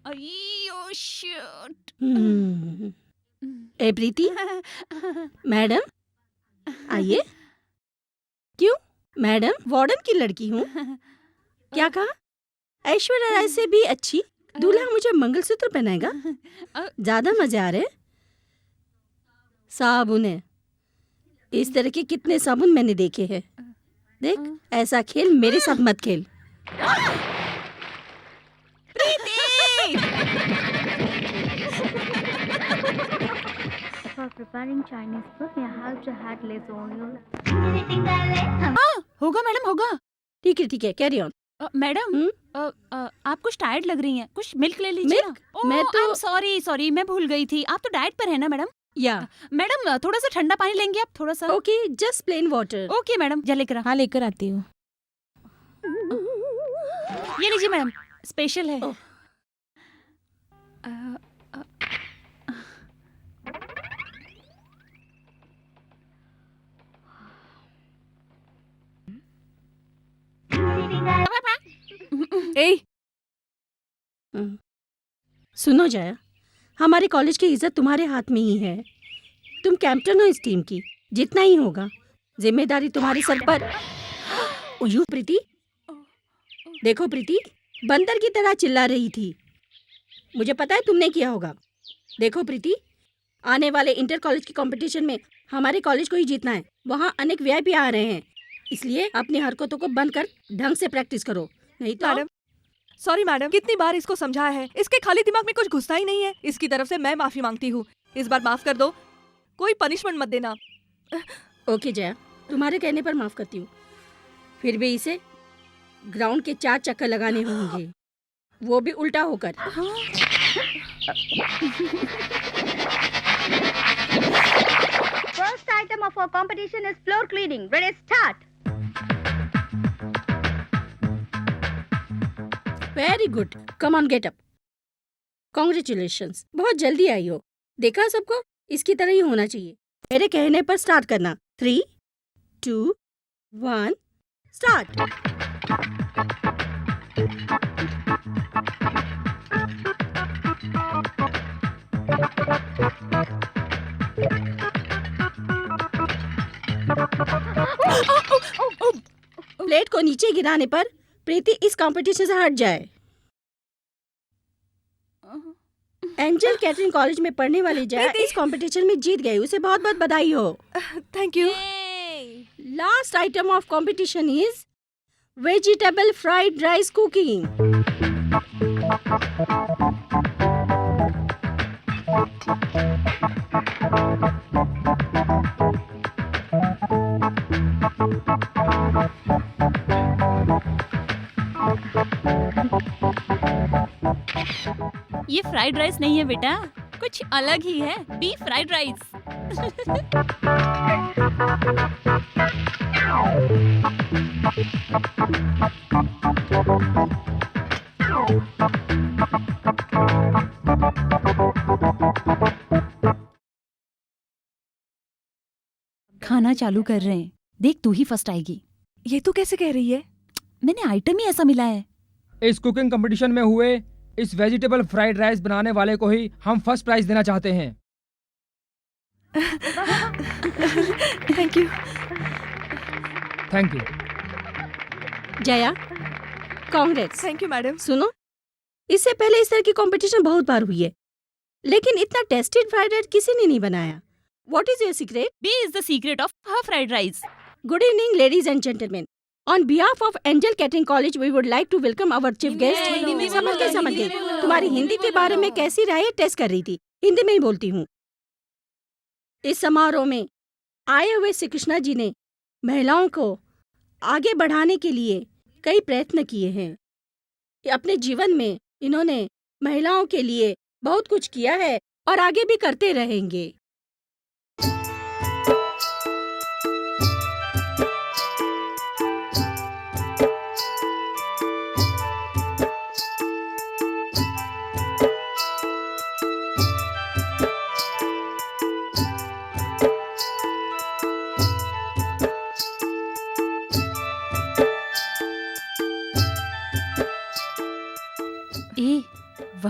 अय्यो शिट। ए प्रीति, मैडम आइए। क्यों मैडम, वार्डन की लड़की हूँ। क्या कहा? ऐश्वर्या राय से भी अच्छी दूल्हा मुझे मंगलसूत्र पहनाएगा? ज्यादा मजे आ रहे। साबुन है, इस तरह के कितने साबुन मैंने देखे हैं। देख, ऐसा खेल मेरे साथ मत खेल। For preparing Chinese food, you have to add less onion. होगा मैडम, होगा। ठीक है, कैरी ऑन। मैडम, आप कुछ टायर्ड लग रही हैं, कुछ मिल्क ले लीजिए। मिल्क? मैं तो सॉरी मैं भूल गई थी। आप तो डाइट पर है ना मैडम? या मैडम, थोड़ा सा ठंडा पानी लेंगे आप? थोड़ा सा। Okay, just plain water. Okay madam, जा लेकर। हाँ, लेकर आती हूँ। ये लीजिए मैडम, स्पेशल है। ए, सुनो जया, हमारे कॉलेज की इज्जत तुम्हारे हाथ में ही है। तुम कैप्टन हो इस टीम की, जितना ही होगा जिम्मेदारी तुम्हारे सर पर। ओयो प्रीति, देखो प्रीति, बंदर की तरह चिल्ला रही थी। मुझे पता है तुमने किया होगा। देखो प्रीति, आने वाले इंटर कॉलेज की कंपटीशन में हमारे कॉलेज को ही जीतना है। वहाँ अनेक वीआईपी आ रहे हैं, इसलिए अपनी हरकतों को बंद कर ढंग से प्रैक्टिस करो, नहीं तो। मैडम, सॉरी मैडम, कितनी बार इसको समझाया है, इसके खाली दिमाग में कुछ घुसता ही नहीं है। इसकी तरफ से मैं माफी मांगती हूँ, इस बार माफ कर दो, कोई पनिशमेंट मत देना। ओके जया, तुम्हारे कहने पर माफ करती हूँ। फिर भी इसे ग्राउंड के 4 चक्कर लगाने होंगे, वो भी उल्टा होकर। First item of our competition is floor cleaning. Ready, start. Very good, come on get up. Congratulations, बहुत जल्दी आई हो। देखा सबको, इसकी तरह ही होना चाहिए। मेरे कहने पर स्टार्ट करना। 3, 2, 1, स्टार्ट। प्लेट को नीचे गिराने पर प्रीति इस कंपटीशन से हट जाए। एंजल कैटरिंग कॉलेज में पढ़ने वाली जया इस कंपटीशन में जीत गई, उसे बहुत बहुत बधाई हो। Thank you. Last item of competition is vegetable fried rice cooking. ये फ्राइड राइस नहीं है बेटा, कुछ अलग ही है। Beef fried rice. खाना चालू कर रहे हैं, देख तू ही फर्स्ट आएगी। ये तू कैसे कह रही है? मैंने आइटम ही ऐसा मिला है। इस कुकिंग कंपटीशन में हुए इस वेजिटेबल फ्राइड राइस बनाने वाले को ही हम फर्स्ट प्राइज देना चाहते हैं। Thank you. Thank you Jaya, Congress. Thank you madam. सुनो, इससे पहले इस तरह की कंपटीशन बहुत बार हुई है, लेकिन इतना टेस्टेड फ्राइड राइस किसी ने नहीं बनाया। What is your secret? B is the secret of her fried rice. Good evening, ladies and gentlemen. On behalf of Angel Catering College, we would like to welcome our chief guest. समझ गए। तुम्हारी हिंदी के बारे में कैसी राय test कर रही थी, हिंदी में ही बोलती हूँ। इस समारोह में आए हुए श्री कृष्णा जी ने महिलाओं को आगे बढ़ाने के लिए कई प्रयत्न किए हैं। अपने जीवन में इन्होंने महिलाओं के लिए बहुत कुछ किया है और आगे भी करते रहेंगे।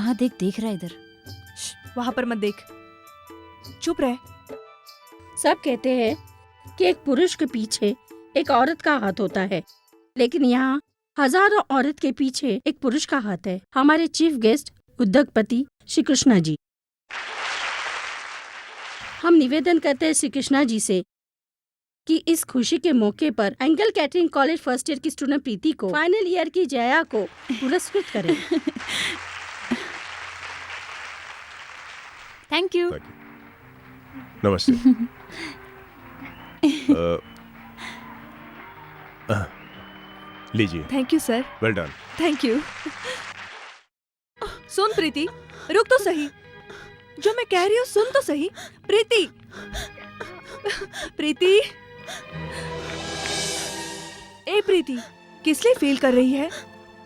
वहाँ देख, देख रहा है इधर। वहाँ पर मत देख, चुप रह। सब कहते हैं कि एक पुरुष के पीछे एक औरत का हाथ होता है, लेकिन यहाँ हजारों औरत के पीछे एक पुरुष का हाथ है। हमारे चीफ गेस्ट उद्योगपति श्री कृष्णा जी। हम निवेदन करते हैं श्री कृष्णा जी से कि इस खुशी के मौके पर angle catering college first year की स्टूडेंट प्रीति को फाइनल ईयर की जया को पुरस्कृत करें। Thank you. नमस्ते। लीजिए। Thank you sir. Well done. Thank you. सुन प्रीति, रुक तो सही। जो मैं कह रही हूँ सुन तो सही। प्रीति, प्रीति, ए प्रीति, किस लिए फील कर रही है?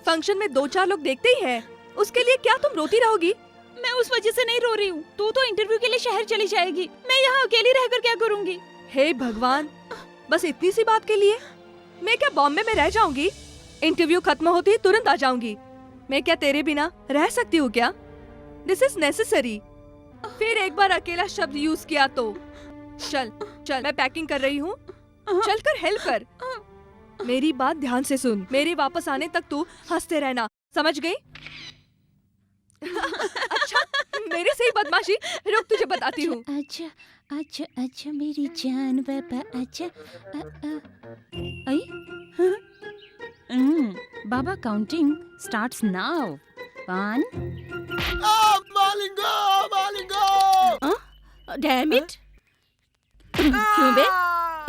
फंक्शन में 2-4 लोग देखते ही हैं। उसके लिए क्या तुम रोती रहोगी? मैं उस वजह से नहीं रो रही हूँ। तू तो इंटरव्यू के लिए शहर चली जाएगी, मैं यहाँ अकेली रहकर क्या करूँगी? हे भगवान, बस इतनी सी बात के लिए मैं क्या बॉम्बे में रह जाऊंगी? इंटरव्यू खत्म होती ही तुरंत आ जाऊंगी। मैं क्या तेरे बिना रह सकती हूँ क्या? This is necessary. फिर एक बार अकेला शब्द यूज किया तो चल चल, मैं पैकिंग कर रही हूँ, चल कर हेल्प कर। मेरी बात ध्यान से सुन। मेरे वापस आने तक तू हंसते रहना, समझ गई? अच्छा, मेरे से ही बदमाशी। रुक, तुझे बताती हूँ। अच्छा अच्छा अच्छा मेरी जान बाबा, अच्छा आई बाबा, counting starts now. 1 damn it! क्यों बे?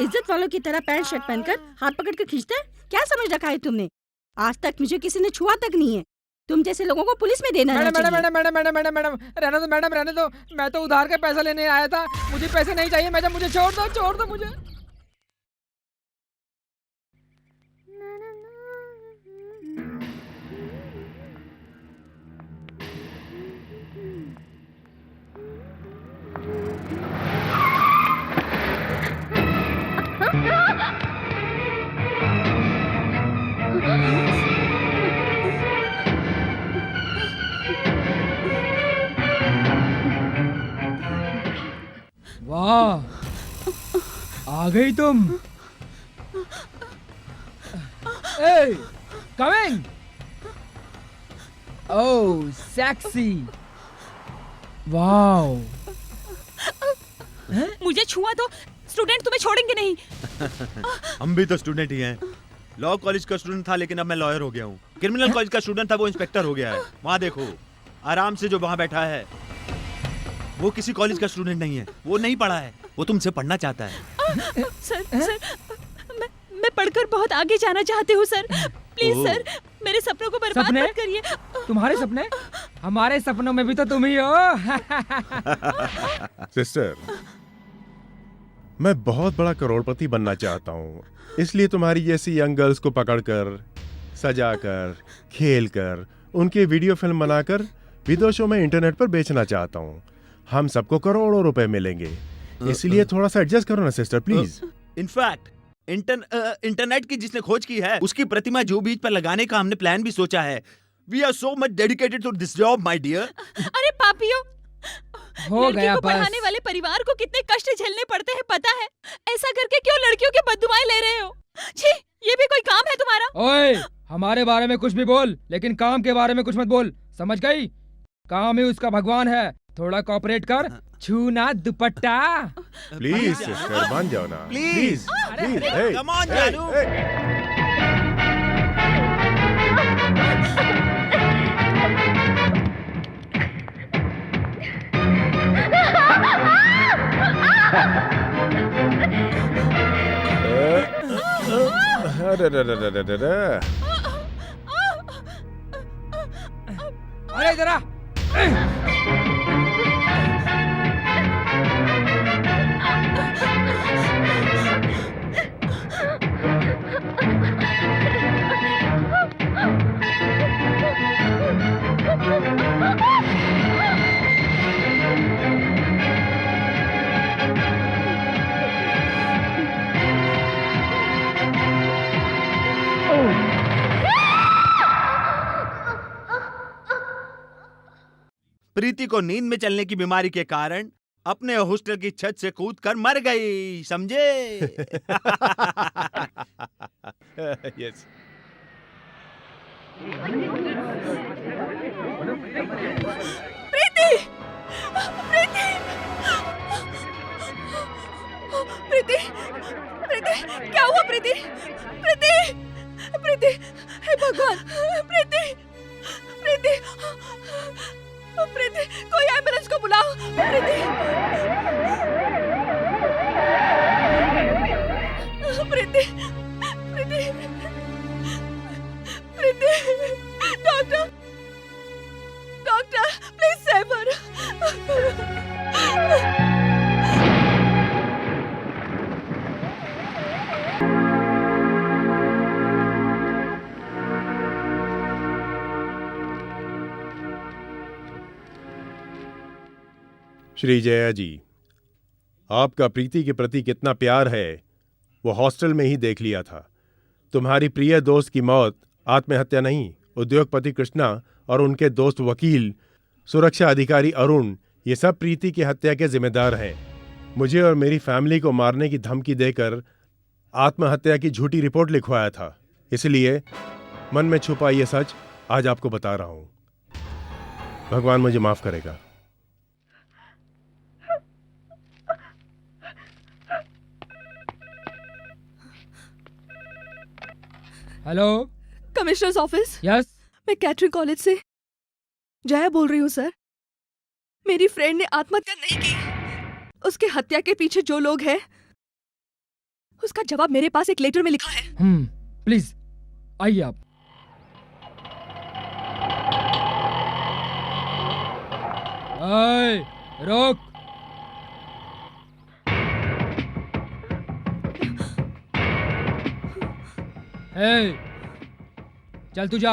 इज्जत वालों की तरह पैंट शर्ट पहनकर हाथ पकड़ कर खींचता है? क्या समझ रखा है तुमने? आज तक मुझे किसी ने छुआ तक नहीं है। तुम जैसे लोगों को पुलिस में देना मैडम चाहिए। Madam madam madam madam madam रहने दो मैडम, रहने दो। मैं तो उधार के पैसा लेने आया था, मुझे पैसे नहीं चाहिए मैडम, मुझे छोड़ दो मुझे। वाह, आ गई तुम। ए, कमिंग। ओह, सेक्सी। वाओ। मुझे छुआ तो स्टूडेंट तुम्हें छोड़ेंगे नहीं। हम भी तो स्टूडेंट ही हैं। लॉ कॉलेज का स्टूडेंट था लेकिन अब मैं लॉयर हो गया हूँ। क्रिमिनल कॉलेज का स्टूडेंट था, वो इंस्पेक्टर हो गया है। वहाँ देखो आराम से जो वहाँ बैठा है वो किसी कॉलेज का स्टूडेंट नहीं है, वो नहीं पढ़ा है, वो तुमसे पढ़ना चाहता है। सर मैं पढ़कर बहुत आगे जाना चाहती हूँ सर। प्लीज सर, मेरे सपनों को बर्बाद सपने? मत करिए। तुम्हारे सपने? हमारे सपनों में भी तो तुम ही हो। सिस्टर, मैं बहुत बड़ा करोड़पति बनना चाहता हूँ, इसलिए तुम्हारी जैसी यंग गर्ल्स को पकड़कर, सजाकर, खेलकर, उनके वीडियो फिल्म बनाकर विदेशों में इंटरनेट पर बेचना चाहता हूँ। हम सबको करोड़ों रुपए मिलेंगे, इसलिए थोड़ा सा एडजस्ट करो ना सिस्टर, प्लीज। इनफैक्ट इंटरनेट की जिसने खोज की है उसकी प्रतिमा जूहू बीच पर लगाने का हमने प्लान भी सोचा है। We are so much dedicated to this job my dear. अरे पापियो, हो लड़की गया को बस। पढ़ाने वाले परिवार को कितने कष्ट झेलने पड़ते हैं पता है? ऐसा करके क्यों लड़कियों की बददुआएं ले रहे हो? छी, ये भी कोई काम है तुम्हारा? ओए, हमारे बारे में कुछ भी बोल, लेकिन काम के बारे में कुछ मत बोल, समझ गई? काम ही उसका भगवान है, थोड़ा कोऑपरेट कर। छूना दुपट्टा। प्लीज सिस्टर, मान जाओ ना, प्लीज प्लीज। कम ऑन जानू। अरे जरा। प्रीति को नींद में चलने की बीमारी के कारण अपने हॉस्टल की छत से कूदकर मर गई, समझे? यस। प्रीति! प्रीति! प्रीति! प्रीति! क्या हुआ प्रीति? प्रीति! प्रीति! हे भगवान! प्रीति! प्रीति! प्रीति! कोई एम्बुलेंस को बुलाओ! Preeti! Preeti! Preeti! Preeti! Doctor! Doctor! Please save her! Shri Jaya ji, आपका प्रीति के प्रति कितना प्यार है वो हॉस्टल में ही देख लिया था। तुम्हारी प्रिय दोस्त की मौत आत्महत्या नहीं, उद्योगपति कृष्णा और उनके दोस्त वकील, सुरक्षा अधिकारी अरुण, ये सब प्रीति की हत्या के जिम्मेदार हैं। मुझे और मेरी फैमिली को मारने की धमकी देकर आत्महत्या की झूठी रिपोर्ट लिखवाया था। इसलिए मन में छुपा ये सच आज आपको बता रहा हूं। भगवान मुझे माफ करेगा। Hello, commissioners office. यस। मैं कैटरिंग कॉलेज से जया बोल रही हूँ सर। मेरी फ्रेंड ने आत्महत्या नहीं की। उसके हत्या के पीछे जो लोग हैं, उसका जवाब मेरे पास एक लेटर में लिखा है। प्लीज आइए आप। रोक। चल तू जा।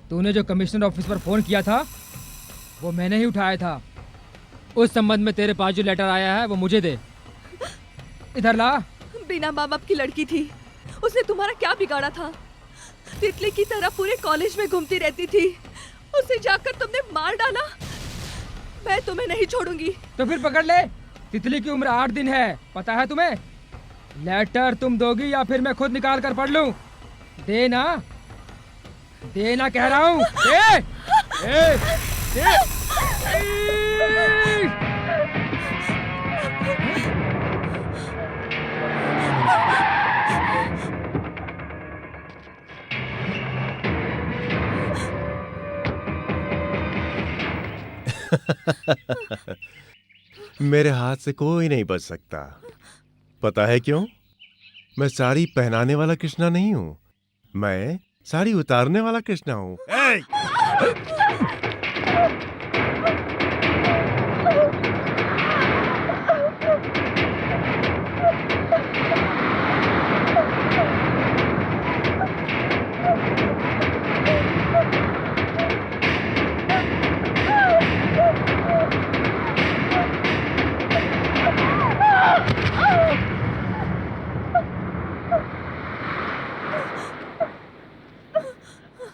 तूने जो कमिश्नर ऑफिस पर फोन किया था वो मैंने ही उठाया था। उस संबंध में तेरे पास जो लेटर आया है वो मुझे दे। इधर ला। बिना माँ बाप की लड़की थी, उसने तुम्हारा क्या बिगाड़ा था? तितली की तरह पूरे कॉलेज में घूमती रहती थी, उसे जाकर तुमने मार डाला। मैं तुम्हें नहीं छोड़ूंगी। तो फिर पकड़ ले। तितली की उम्र 8 दिन है, पता है तुम्हें? लेटर तुम दोगी या फिर मैं खुद निकाल कर पढ़ लूं? देना, देना कह रहा हूं। मेरे हाथ से कोई नहीं बच सकता। पता है क्यों? मैं साड़ी पहनाने वाला कृष्णा नहीं हूं, मैं साड़ी उतारने वाला कृष्णा हूं।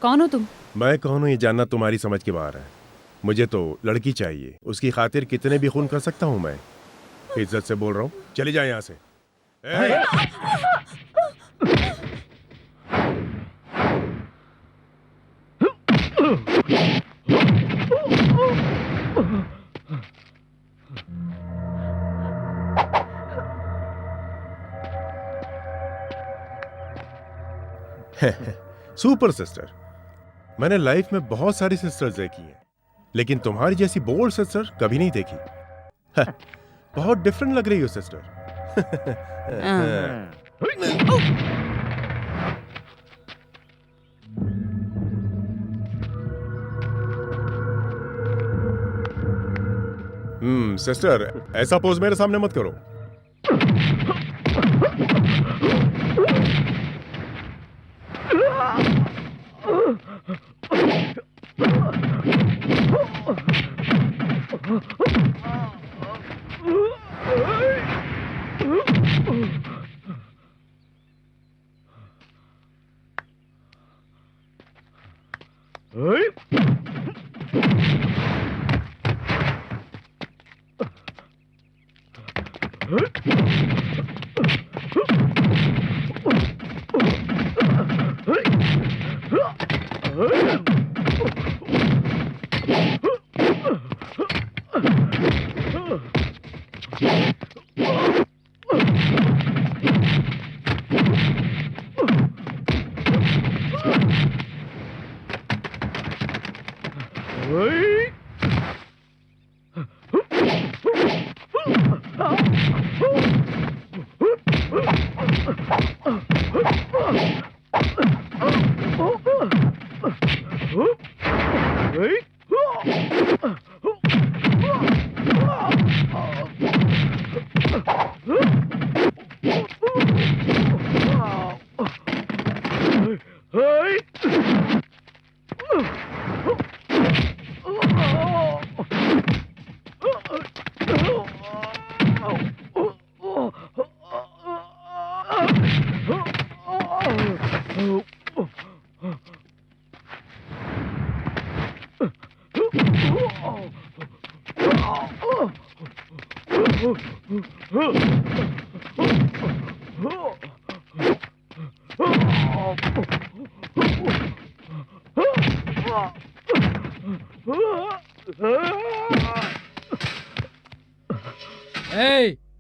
कौन हो तुम? मैं कौन हूं ये जानना तुम्हारी समझ के बाहर है। मुझे तो लड़की चाहिए, उसकी खातिर कितने भी खून कर सकता हूं मैं। इज्जत से बोल रहा हूं, चली जाए यहां से। Super sister. मैंने लाइफ में बहुत सारी सिस्टर्स देखी हैं, लेकिन तुम्हारी जैसी बोल्ड सिस्टर कभी नहीं देखी। बहुत डिफरेंट लग रही हो सिस्टर। सिस्टर, ऐसा पोज मेरे सामने मत करो।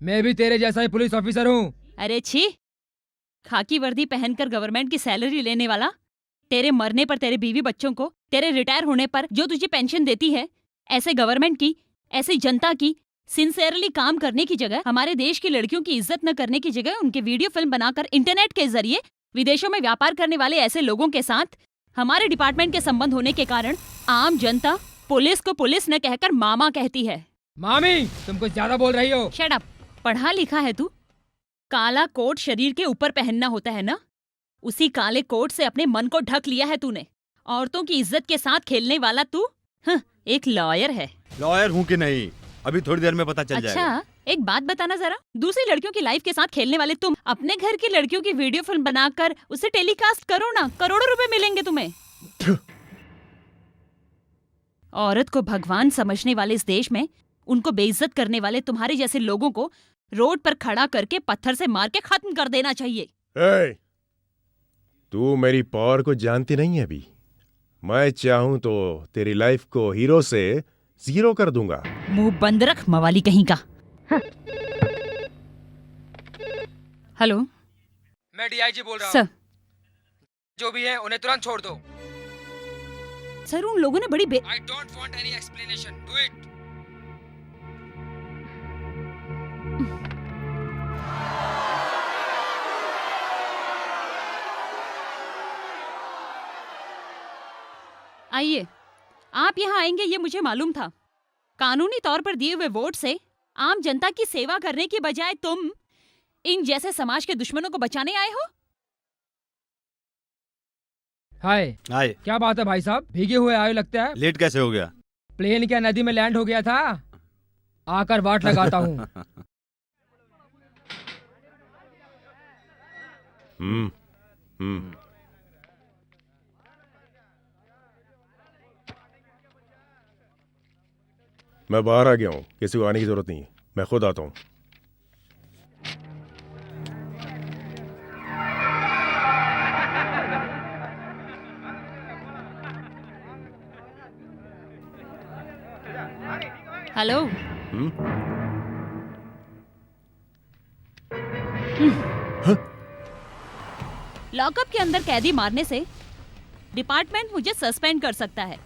मैं भी तेरे जैसा ही पुलिस ऑफिसर हूँ। अरे छी, खाकी वर्दी पहनकर गवर्नमेंट की सैलरी लेने वाला, तेरे मरने पर तेरे बीवी बच्चों को, तेरे रिटायर होने पर जो तुझे पेंशन देती है, ऐसे गवर्नमेंट की, ऐसी जनता की सिंसियरली काम करने की जगह, हमारे देश की लड़कियों की इज्जत न करने की जगह उनके वीडियो फिल्म बनाकर इंटरनेट के जरिए विदेशों में व्यापार करने वाले ऐसे लोगों के साथ हमारे डिपार्टमेंट के संबंध होने के कारण आम जनता पुलिस को पुलिस न कहकर मामा कहती है। मामी, तुम कुछ ज्यादा बोल रही हो। Shut up. पढ़ा लिखा है तू? काला कोट शरीर के ऊपर पहनना होता है ना? उसी काले कोट से अपने मन को ढक लिया है तूने। औरतों की इज्जत के साथ खेलने वाला तू एक लॉयर है। लॉयर हूँ कि नहीं, अभी थोड़ी देर में पता चल जाएगा। अच्छा, एक बात बताना जरा, दूसरी लड़कियों की लाइफ के साथ खेलने वाले तुम अपने घर की लड़कियों की वीडियो फिल्म बनाकर उसे टेलीकास्ट करो ना, करोड़ों रुपए मिलेंगे तुम्हें। औरत को भगवान समझने वाले इस देश में उनको बेइज्जत करने वाले तुम्हारे जैसे लोगों को रोड पर खड़ा करके पत्थर से मार के खत्म कर देना चाहिए। तू मेरी पावर को जानती नहीं है अभी। मैं चाहूं तो तेरी लाइफ को हीरो से जीरो कर दूंगा। मुंह बंद रख मवाली कहीं का। हेलो, मैं डीआईजी बोल रहा हूँ। जो भी है उन्हें तुरंत छोड़ दो। सर, उन लोगों ने बड़ी I don't want any explanation. Do it. आइए, आप यहाँ आएंगे ये मुझे मालूम था। कानूनी तौर पर दिए हुए वोट से आम जनता की सेवा करने की बजाय तुम इन जैसे समाज के दुश्मनों को बचाने आए हो। हाय हाय, क्या बात है भाई साहब, भीगे हुए आए लगता है। लेट कैसे हो गया? प्लेन क्या नदी में लैंड हो गया था? आकर वाट लगाता हूँ। मैं बाहर आ गया हूँ, किसी को आने की जरूरत नहीं है, मैं खुद आता हूँ। हेलो। लॉकअप के अंदर कैदी मारने से डिपार्टमेंट मुझे सस्पेंड कर सकता है।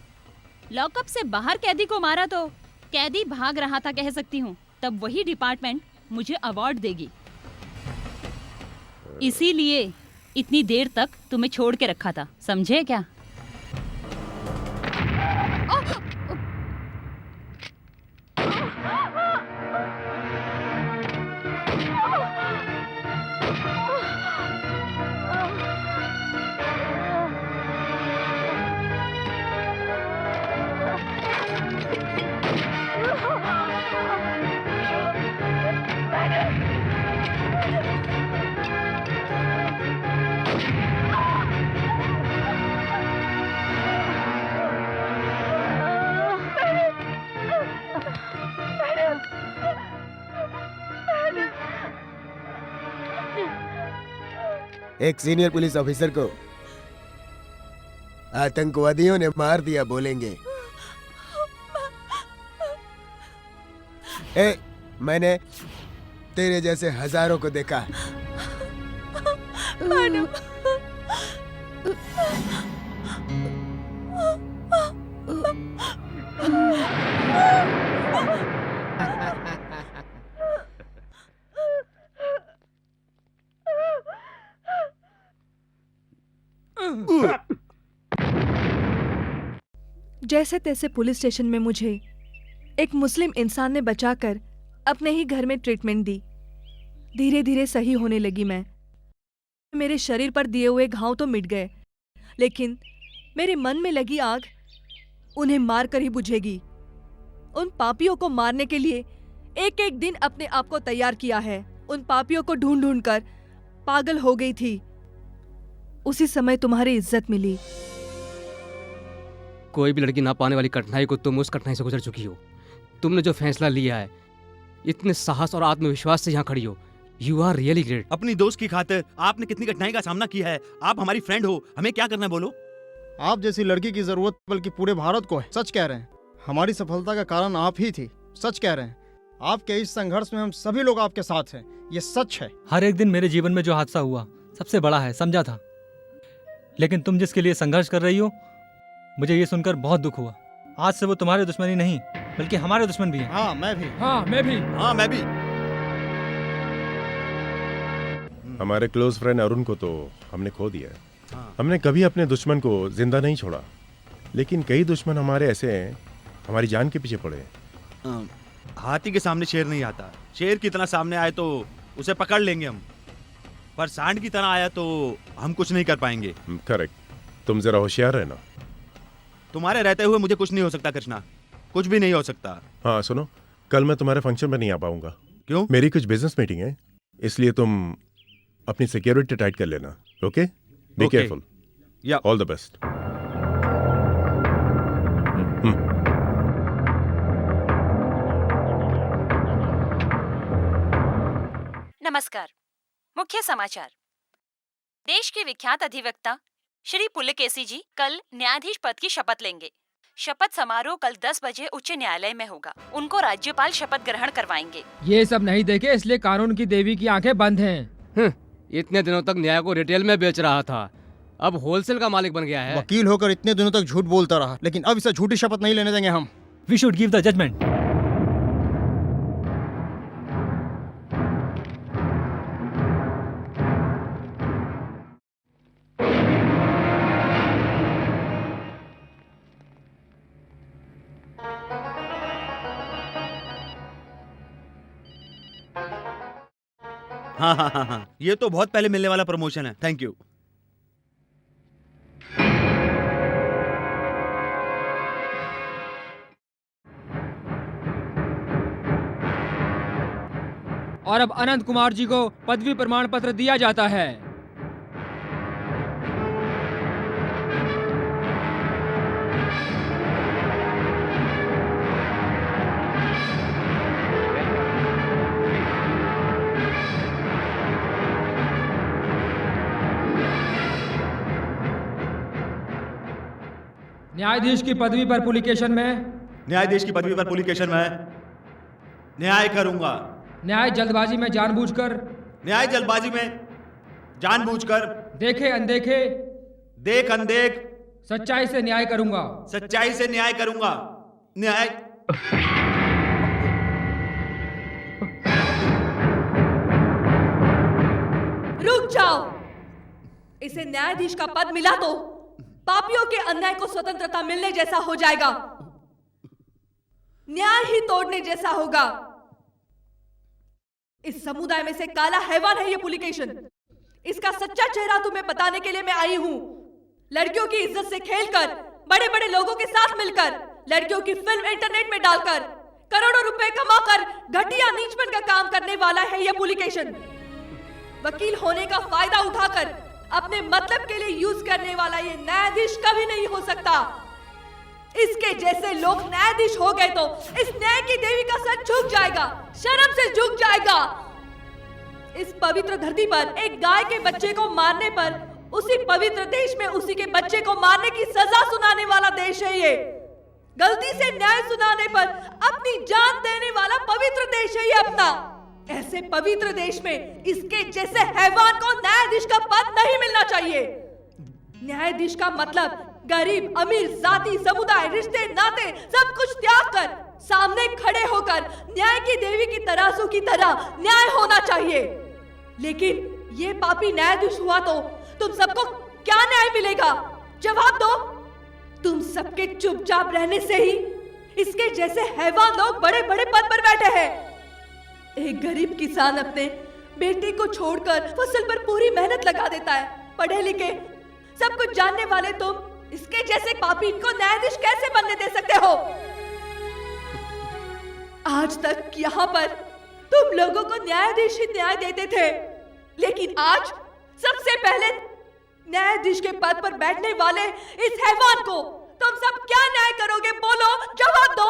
लॉकअप से बाहर कैदी को मारा तो कैदी भाग रहा था कह सकती हूँ, तब वही डिपार्टमेंट मुझे अवार्ड देगी। इसीलिए इतनी देर तक तुम्हें छोड़ के रखा था, समझे क्या? एक सीनियर पुलिस ऑफिसर को आतंकवादियों ने मार दिया बोलेंगे। मैंने तेरे जैसे हजारों को देखा। मैडम जैसे तैसे पुलिस स्टेशन में मुझे एक मुस्लिम इंसान ने बचाकर अपने ही घर में ट्रीटमेंट दी। धीरे धीरे सही होने लगी मैं। मेरे शरीर पर दिए हुए घाव तो मिट गए, लेकिन मेरे मन में लगी आग उन्हें मारकर ही बुझेगी। उन पापियों को मारने के लिए एक एक दिन अपने आप को तैयार किया है। उन पापियों को ढूंढ ढूंढ कर पागल हो गई थी। उसी समय तुम्हारी इज्जत मिली। कोई भी लड़की ना पाने वाली कठिनाई को तुम उस कठिनाई से गुजर चुकी हो। तुमने जो फैसला लिया है, इतने साहस और आत्मविश्वास से यहाँ खड़ी हो। You are really great. अपनी दोस्त की खातिर आपने कितनी कठिनाई का सामना किया है। आप हमारी फ्रेंड हो, हमें क्या करना है बोलो। आप जैसी लड़की की जरूरत बल्कि पूरे भारत को है। सच कह रहे हैं, हमारी सफलता का कारण आप ही थी। सच कह रहे हैं, आपके इस संघर्ष में हम सभी लोग आपके साथ हैं। ये सच है। हर एक दिन मेरे जीवन में जो हादसा हुआ सबसे बड़ा है, समझा था। लेकिन तुम जिसके लिए संघर्ष कर रही हो, मुझे ये सुनकर बहुत दुख हुआ। आज से वो तुम्हारे दुश्मनी नहीं बल्कि हमारे दुश्मन भी हैं। हाँ मैं भी। हाँ मैं भी। हाँ मैं भी। हमारे क्लोज फ्रेंड अरुण को तो हमने खो दिया है। हमने कभी अपने दुश्मन को जिंदा नहीं छोड़ा, लेकिन कई दुश्मन हमारे ऐसे हैं, हमारी जान के पीछे पड़े हैं। हाथी के सामने शेर नहीं आता। शेर की तरह सामने आए तो उसे पकड़ लेंगे हम, पर सांड की तरह आया तो हम कुछ नहीं कर पाएंगे। करेक्ट। तुम जरा होशियार रहना। तुम्हारे रहते हुए मुझे कुछ नहीं हो सकता कृष्णा, कुछ भी नहीं हो सकता। हाँ सुनो, कल मैं तुम्हारे फंक्शन में नहीं आ पाऊंगा। क्यों? मेरी कुछ बिजनेस मीटिंग है, इसलिए तुम अपनी सिक्योरिटी टाइट कर लेना। ओके? Be careful. या ऑल द बेस्ट। नमस्कार। मुख्य समाचार। देश के विख्यात अधिवक्ता श्री पुलकेशी जी कल न्यायाधीश पद की शपथ लेंगे। शपथ समारोह कल 10 बजे उच्च न्यायालय में होगा। उनको राज्यपाल शपथ ग्रहण करवाएंगे। ये सब नहीं देखे इसलिए कानून की देवी की आंखें बंद हैं। इतने दिनों तक न्याय को रिटेल में बेच रहा था, अब होलसेल का मालिक बन गया है। वकील होकर इतने दिनों तक झूठ बोलता रहा, लेकिन अब इसे झूठी शपथ नहीं लेने देंगे हम। We should give the judgement. हाँ हाँ हाँ हाँ, ये तो बहुत पहले मिलने वाला प्रमोशन है। Thank you. और अब अनंत कुमार जी को पदवी प्रमाण पत्र दिया जाता है। न्यायाधीश की पदवी पर पुलिकेशन में न्यायाधीश की पदवी पर पुलिकेशन में न्याय करूंगा। न्याय जल्दबाजी में जानबूझकर न्याय जल्दबाजी में जानबूझकर देखे अनदेखे देख अनदेख सच्चाई से न्याय करूंगा। सच्चाई से न्याय करूंगा। न्याय रुक जाओ। इसे न्यायाधीश का पद मिला तो पापियों के अन्याय को स्वतंत्रता मिलने जैसा हो जाएगा, न्याय ही तोड़ने जैसा होगा। इस समुदाय में से काला हैवान है ये पुलिकेशन। इसका सच्चा चेहरा तुम्हें बताने के लिए मैं आई हूं। लड़कियों की इज्जत से खेलकर, बड़े बड़े लोगों के साथ मिलकर, लड़कियों की फिल्म इंटरनेट में डालकर, करोड़ों रुपए कमाकर घटिया नीचपन का काम करने वाला है ये पुलिकेशन। वकील होने का फायदा उठाकर अपने मतलब के लिए यूज करने वाला ये न्यायाधीश कभी नहीं हो सकता। इसके जैसे लोग न्यायाधीश हो गए तो इस न्याय की देवी का सर झुक जाएगा, शर्म से झुक जाएगा। इस पवित्र धरती पर एक गाय के बच्चे को मारने पर उसी पवित्र देश में उसी के बच्चे को मारने की सजा सुनाने वाला देश है ये। गलती से न्याय सुनाने पर अपनी जान देने वाला पवित्र देश है ये अपना। ऐसे पवित्र देश में इसके जैसे हैवान को न्यायाधीश का पद नहीं मिलना चाहिए। न्यायाधीश का मतलब गरीब अमीर जाति समुदाय रिश्ते नाते सब कुछ त्याग कर सामने खड़े होकर न्याय की देवी की तराजू की तरह न्याय होना चाहिए। लेकिन ये पापी न्यायाधीश हुआ तो तुम सबको क्या न्याय मिलेगा? जवाब दो। तुम सबके चुपचाप रहने से ही इसके जैसे हैवान लोग बड़े बड़े पद पर बैठे हैं। एक गरीब किसान अपने बेटे को छोड़कर फसल पर पूरी मेहनत लगा देता है। पढ़े लिखे सब कुछ जानने वाले तुम इसके जैसे पापी को न्यायाधीश कैसे बनने दे सकते हो? आज तक यहाँ पर तुम लोगों को न्यायाधीश ही न्याय देते थे, लेकिन आज सबसे पहले न्यायाधीश के पद पर बैठने वाले इस हैवान को तुम सब क्या न्याय करोगे? बोलो, जवाब दो।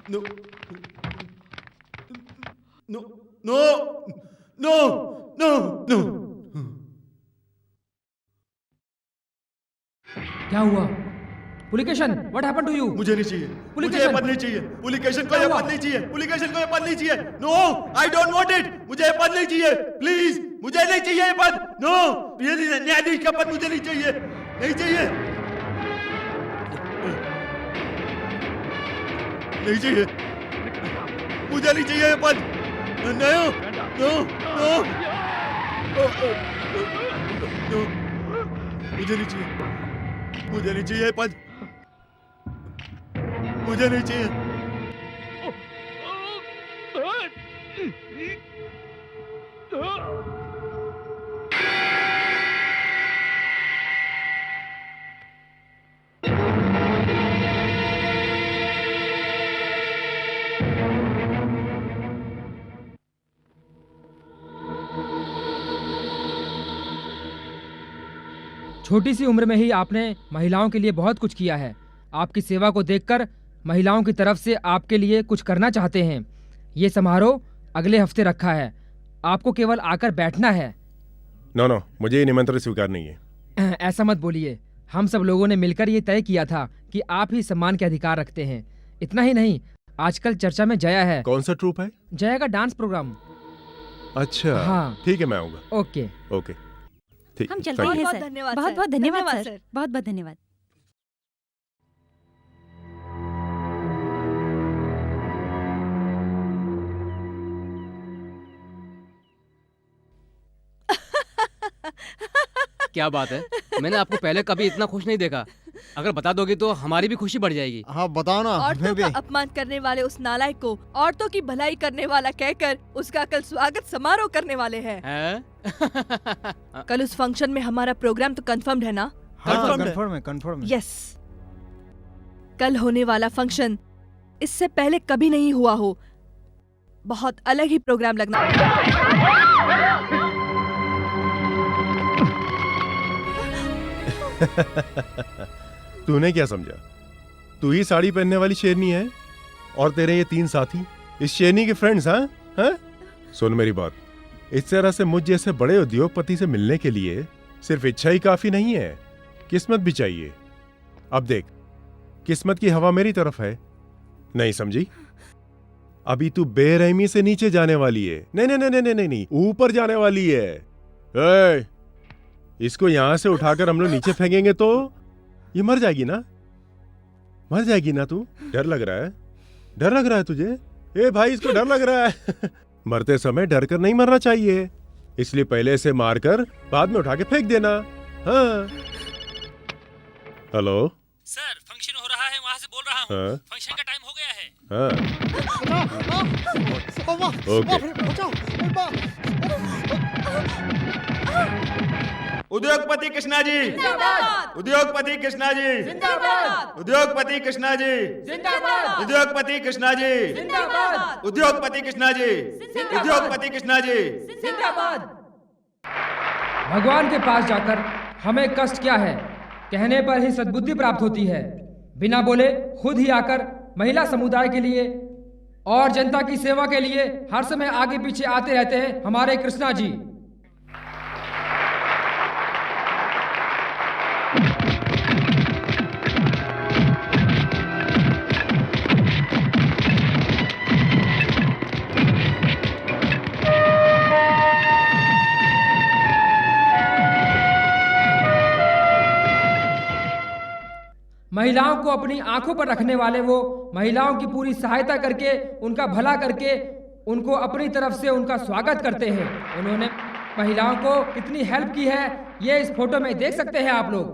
No no no no no no. क्या हुआ? Pulikeshan, what happened to you? मुझे नहीं चाहिए, मुझे ये पद नहीं चाहिए। पुलिकेशन को ये पद नहीं चाहिए, पुलिकेशन को ये पद नहीं चाहिए। No, I don't want it. मुझे ये पद नहीं चाहिए, प्लीज। मुझे नहीं चाहिए ये पद। नो, ये न्यायाधीश का पद मुझे नहीं चाहिए, नहीं चाहिए, नहीं चाहिए। मुझे नहीं चाहिए ये पद। नो नो नो नो, मुझे नहीं चाहिए, मुझे नहीं चाहिए ये पद, मुझे नहीं चाहिए। छोटी सी उम्र में ही आपने महिलाओं के लिए बहुत कुछ किया है। आपकी सेवा को देखकर महिलाओं की तरफ से आपके लिए कुछ करना चाहते हैं। ये समारोह अगले हफ्ते रखा है, आपको केवल आकर बैठना है। नो नो, मुझे ये निमंत्रण स्वीकार नहीं है। ऐसा मत बोलिए, हम सब लोगों ने मिलकर ये तय किया था कि आप ही सम्मान के अधिकार रखते हैं। इतना ही नहीं, आजकल चर्चा में जया है। कौन सा ट्रूप है? जया का डांस प्रोग्राम। अच्छा हाँ। ठीक है, मैं आऊंगा। ओके ओके, ठीक। हम चलते हैं सर। धन्यवाद, बहुत बहुत धन्यवाद सर, बहुत बहुत धन्यवाद। क्या बात है, मैंने आपको पहले कभी इतना खुश नहीं देखा। अगर बता दोगे तो हमारी भी खुशी बढ़ जाएगी। हाँ बताओ ना। औरतों का अपमान करने वाले उस नालायक को औरतों की भलाई करने वाला कहकर उसका कल स्वागत समारोह करने वाले हैं। कल उस फंक्शन में हमारा प्रोग्राम तो कंफर्म्ड है ना? कंफर्म है। यस, कल होने वाला फंक्शन इससे पहले कभी नहीं हुआ हो। बहुत अलग ही प्रोग्राम लगना। तूने क्या समझा? तू ही साड़ी पहनने वाली शेरनी है और तेरे ये 3 साथी इस शेरनी के फ्रेंड्स। हाँ हाँ, सुन मेरी बात, इस तरह से मुझ जैसे बड़े उद्योगपति से मिलने के लिए सिर्फ इच्छा ही काफी नहीं है, किस्मत भी चाहिए। अब देख, किस्मत की हवा मेरी तरफ है, नहीं समझी? अभी तू बेरहमी से नीचे जाने वाली है। नहीं नहीं नहीं नहीं नहीं, ऊपर जाने वाली है। इसको यहां से उठाकर हम लोग नीचे फेंकेंगे तो ये मर जाएगी ना, मर जाएगी ना। तू डर लग रहा है, डर लग रहा है तुझे? ए भाई, इसको डर लग रहा है। मरते समय डर कर नहीं मरना चाहिए, इसलिए पहले से मारकर बाद में उठा के फेंक देना। हाँ। हेलो सर, फंक्शन हो रहा है, वहाँ से बोल रहा हूँ। हाँ? फंक्शन का टाइम हो गया है। उद्योगपति कृष्णा जी, उद्योगपति कृष्णा जी, उद्योगपति कृष्णा जी, उद्योगपति कृष्णा जी, उद्योगपति कृष्णा जी, उद्योगपति कृष्णा जी। भगवान के पास जाकर हमें कष्ट क्या है, कहने पर ही सद्बुद्धि प्राप्त होती है। बिना बोले खुद ही आकर महिला समुदाय के लिए और जनता की सेवा के लिए हर समय आगे पीछे आते रहते हैं हमारे कृष्णा जी। महिलाओं को अपनी आंखों पर रखने वाले वो महिलाओं की पूरी सहायता करके उनका भला करके उनको अपनी तरफ से उनका स्वागत करते हैं। उन्होंने महिलाओं को कितनी हेल्प की है ये इस फोटो में देख सकते हैं आप लोग।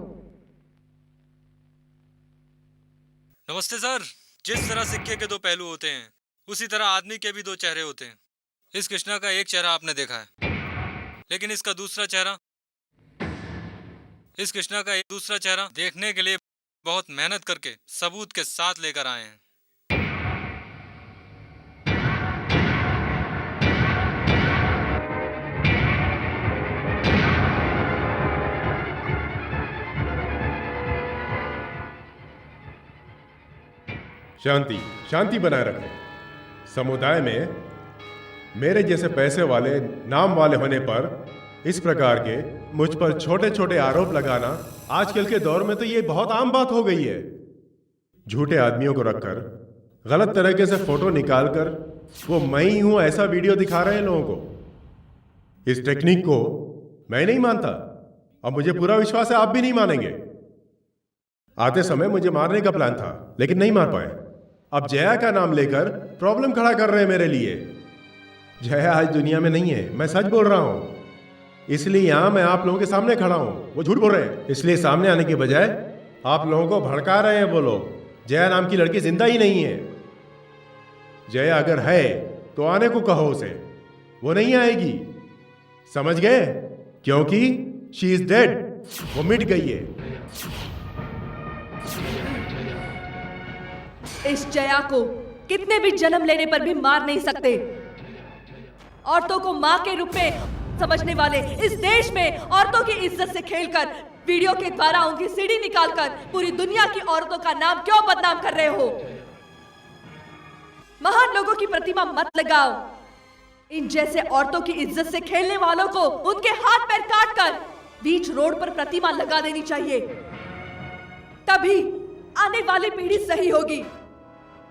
नमस्ते सर। जिस तरह सिक्के के दो पहलू होते हैं उसी तरह आदमी के भी दो चेहरे होते हैं। इस कृष्णा का एक चेहरा आपने देखा है, लेकिन इसका दूसरा चेहरा, इस कृष्णा का एक दूसरा चेहरा देखने के लिए बहुत मेहनत करके सबूत के साथ लेकर आए हैं। शांति शांति बनाए रखें। समुदाय में मेरे जैसे पैसे वाले नाम वाले होने पर इस प्रकार के मुझ पर छोटे छोटे आरोप लगाना आजकल के दौर में तो ये बहुत आम बात हो गई है। झूठे आदमियों को रखकर गलत तरीके से फोटो निकालकर वो मैं ही हूं ऐसा वीडियो दिखा रहे हैं लोगों को। इस टेक्निक को मैं नहीं मानता और मुझे पूरा विश्वास है आप भी नहीं मानेंगे। आते समय मुझे मारने का प्लान था लेकिन नहीं मार पाए। अब जया का नाम लेकर प्रॉब्लम खड़ा कर रहे हैं मेरे लिए। जया आज दुनिया में नहीं है, मैं सच बोल रहा हूं, इसलिए यहां मैं आप लोगों के सामने खड़ा हूं। वो झूठ बोल रहे हैं, इसलिए सामने आने के बजाय आप लोगों को भड़का रहे हैं। वो लोग, जया नाम की लड़की जिंदा ही नहीं है। जया अगर है तो आने को कहो उसे, वो नहीं आएगी, समझ गए? क्योंकि शी इज डेड, वो मिट गई है। इस जया को कितने भी जन्म लेने पर भी मार नहीं सकते। औरतों को माँ के रूप में समझने वाले इस देश में औरतों की इज्जत से खेलकर वीडियो के द्वारा उनकी सीढ़ी निकालकर पूरी दुनिया की औरतों का नाम क्यों बदनाम कर रहे हो? महान लोगों की प्रतिमा मत लगाओ। इन जैसे औरतों की इज्जत से खेलने वालों को उनके हाथ पैर काट कर बीच रोड पर प्रतिमा लगा देनी चाहिए, तभी आने वाली पीढ़ी सही होगी।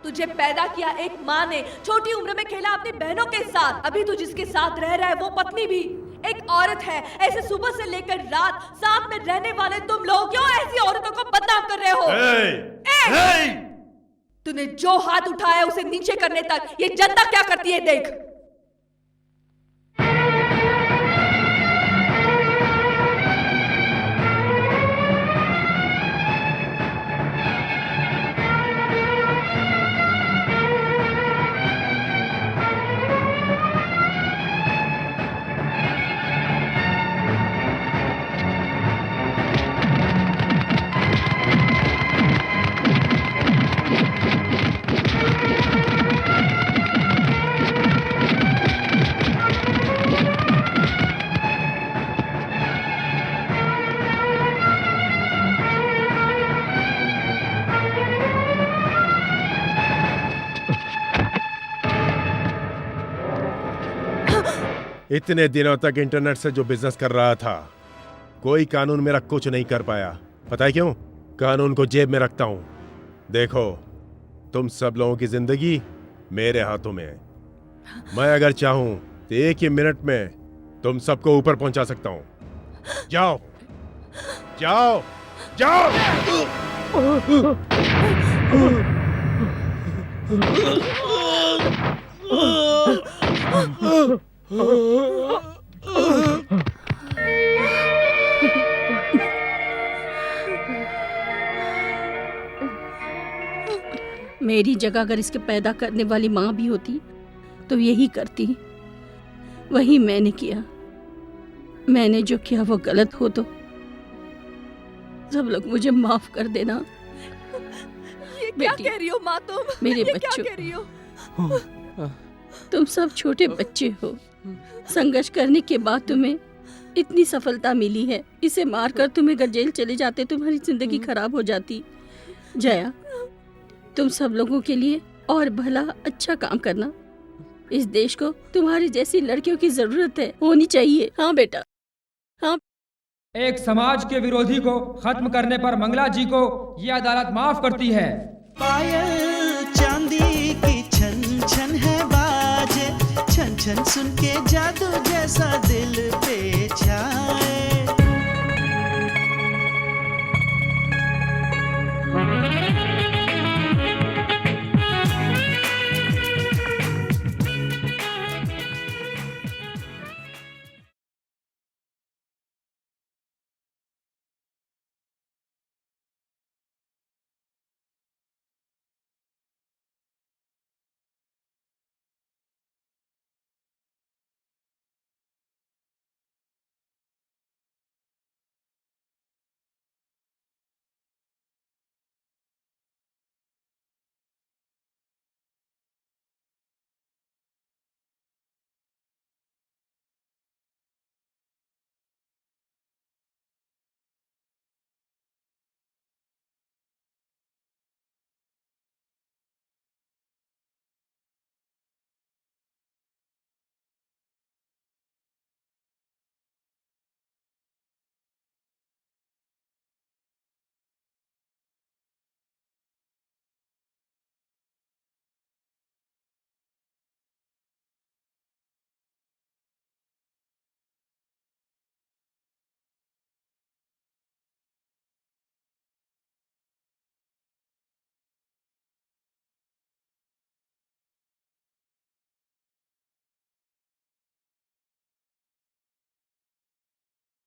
तुझे पैदा किया एक माँ ने, छोटी उम्र में खेला अपनी बहनों के साथ। अभी तू जिसके साथ रह रहा है वो पत्नी भी एक औरत है। ऐसे सुबह से लेकर रात साथ में रहने वाले तुम लोग क्यों ऐसी औरतों को बदनाम कर रहे हो? तूने जो हाथ उठाया उसे नीचे करने तक ये जनता क्या करती है देख। इतने दिनों तक इंटरनेट से जो बिजनेस कर रहा था, कोई कानून मेरा कुछ नहीं कर पाया। पता है क्यों? कानून को जेब में रखता हूं। देखो, तुम सब लोगों की जिंदगी मेरे हाथों में है। मैं अगर चाहूं तो एक ही मिनट में तुम सबको ऊपर पहुंचा सकता हूं। जाओ जाओ जाओ। मेरी जगह अगर इसके पैदा करने वाली माँ भी होती तो यही करती। वही मैंने किया। मैंने जो किया वो गलत हो तो सब लोग मुझे माफ कर देना। ये क्या कह रही हो माँ तुम? मेरे ये बच्चों, क्या कह रही हो? तुम सब छोटे बच्चे हो। संघर्ष करने के बाद तुम्हें इतनी सफलता मिली है। इसे मारकर तुम अगर जेल चले जाते तुम्हारी जिंदगी खराब हो जाती। जया, तुम सब लोगों के लिए और भला अच्छा काम करना। इस देश को तुम्हारी जैसी लड़कियों की जरूरत है, होनी चाहिए। हाँ बेटा, हाँ। एक समाज के विरोधी को खत्म करने पर मंगला जी को ये अदालत माफ करती है। पायल चांदी की छन छन है बाजे, छन छन सुन के जादू जैसा दिल पे छाए।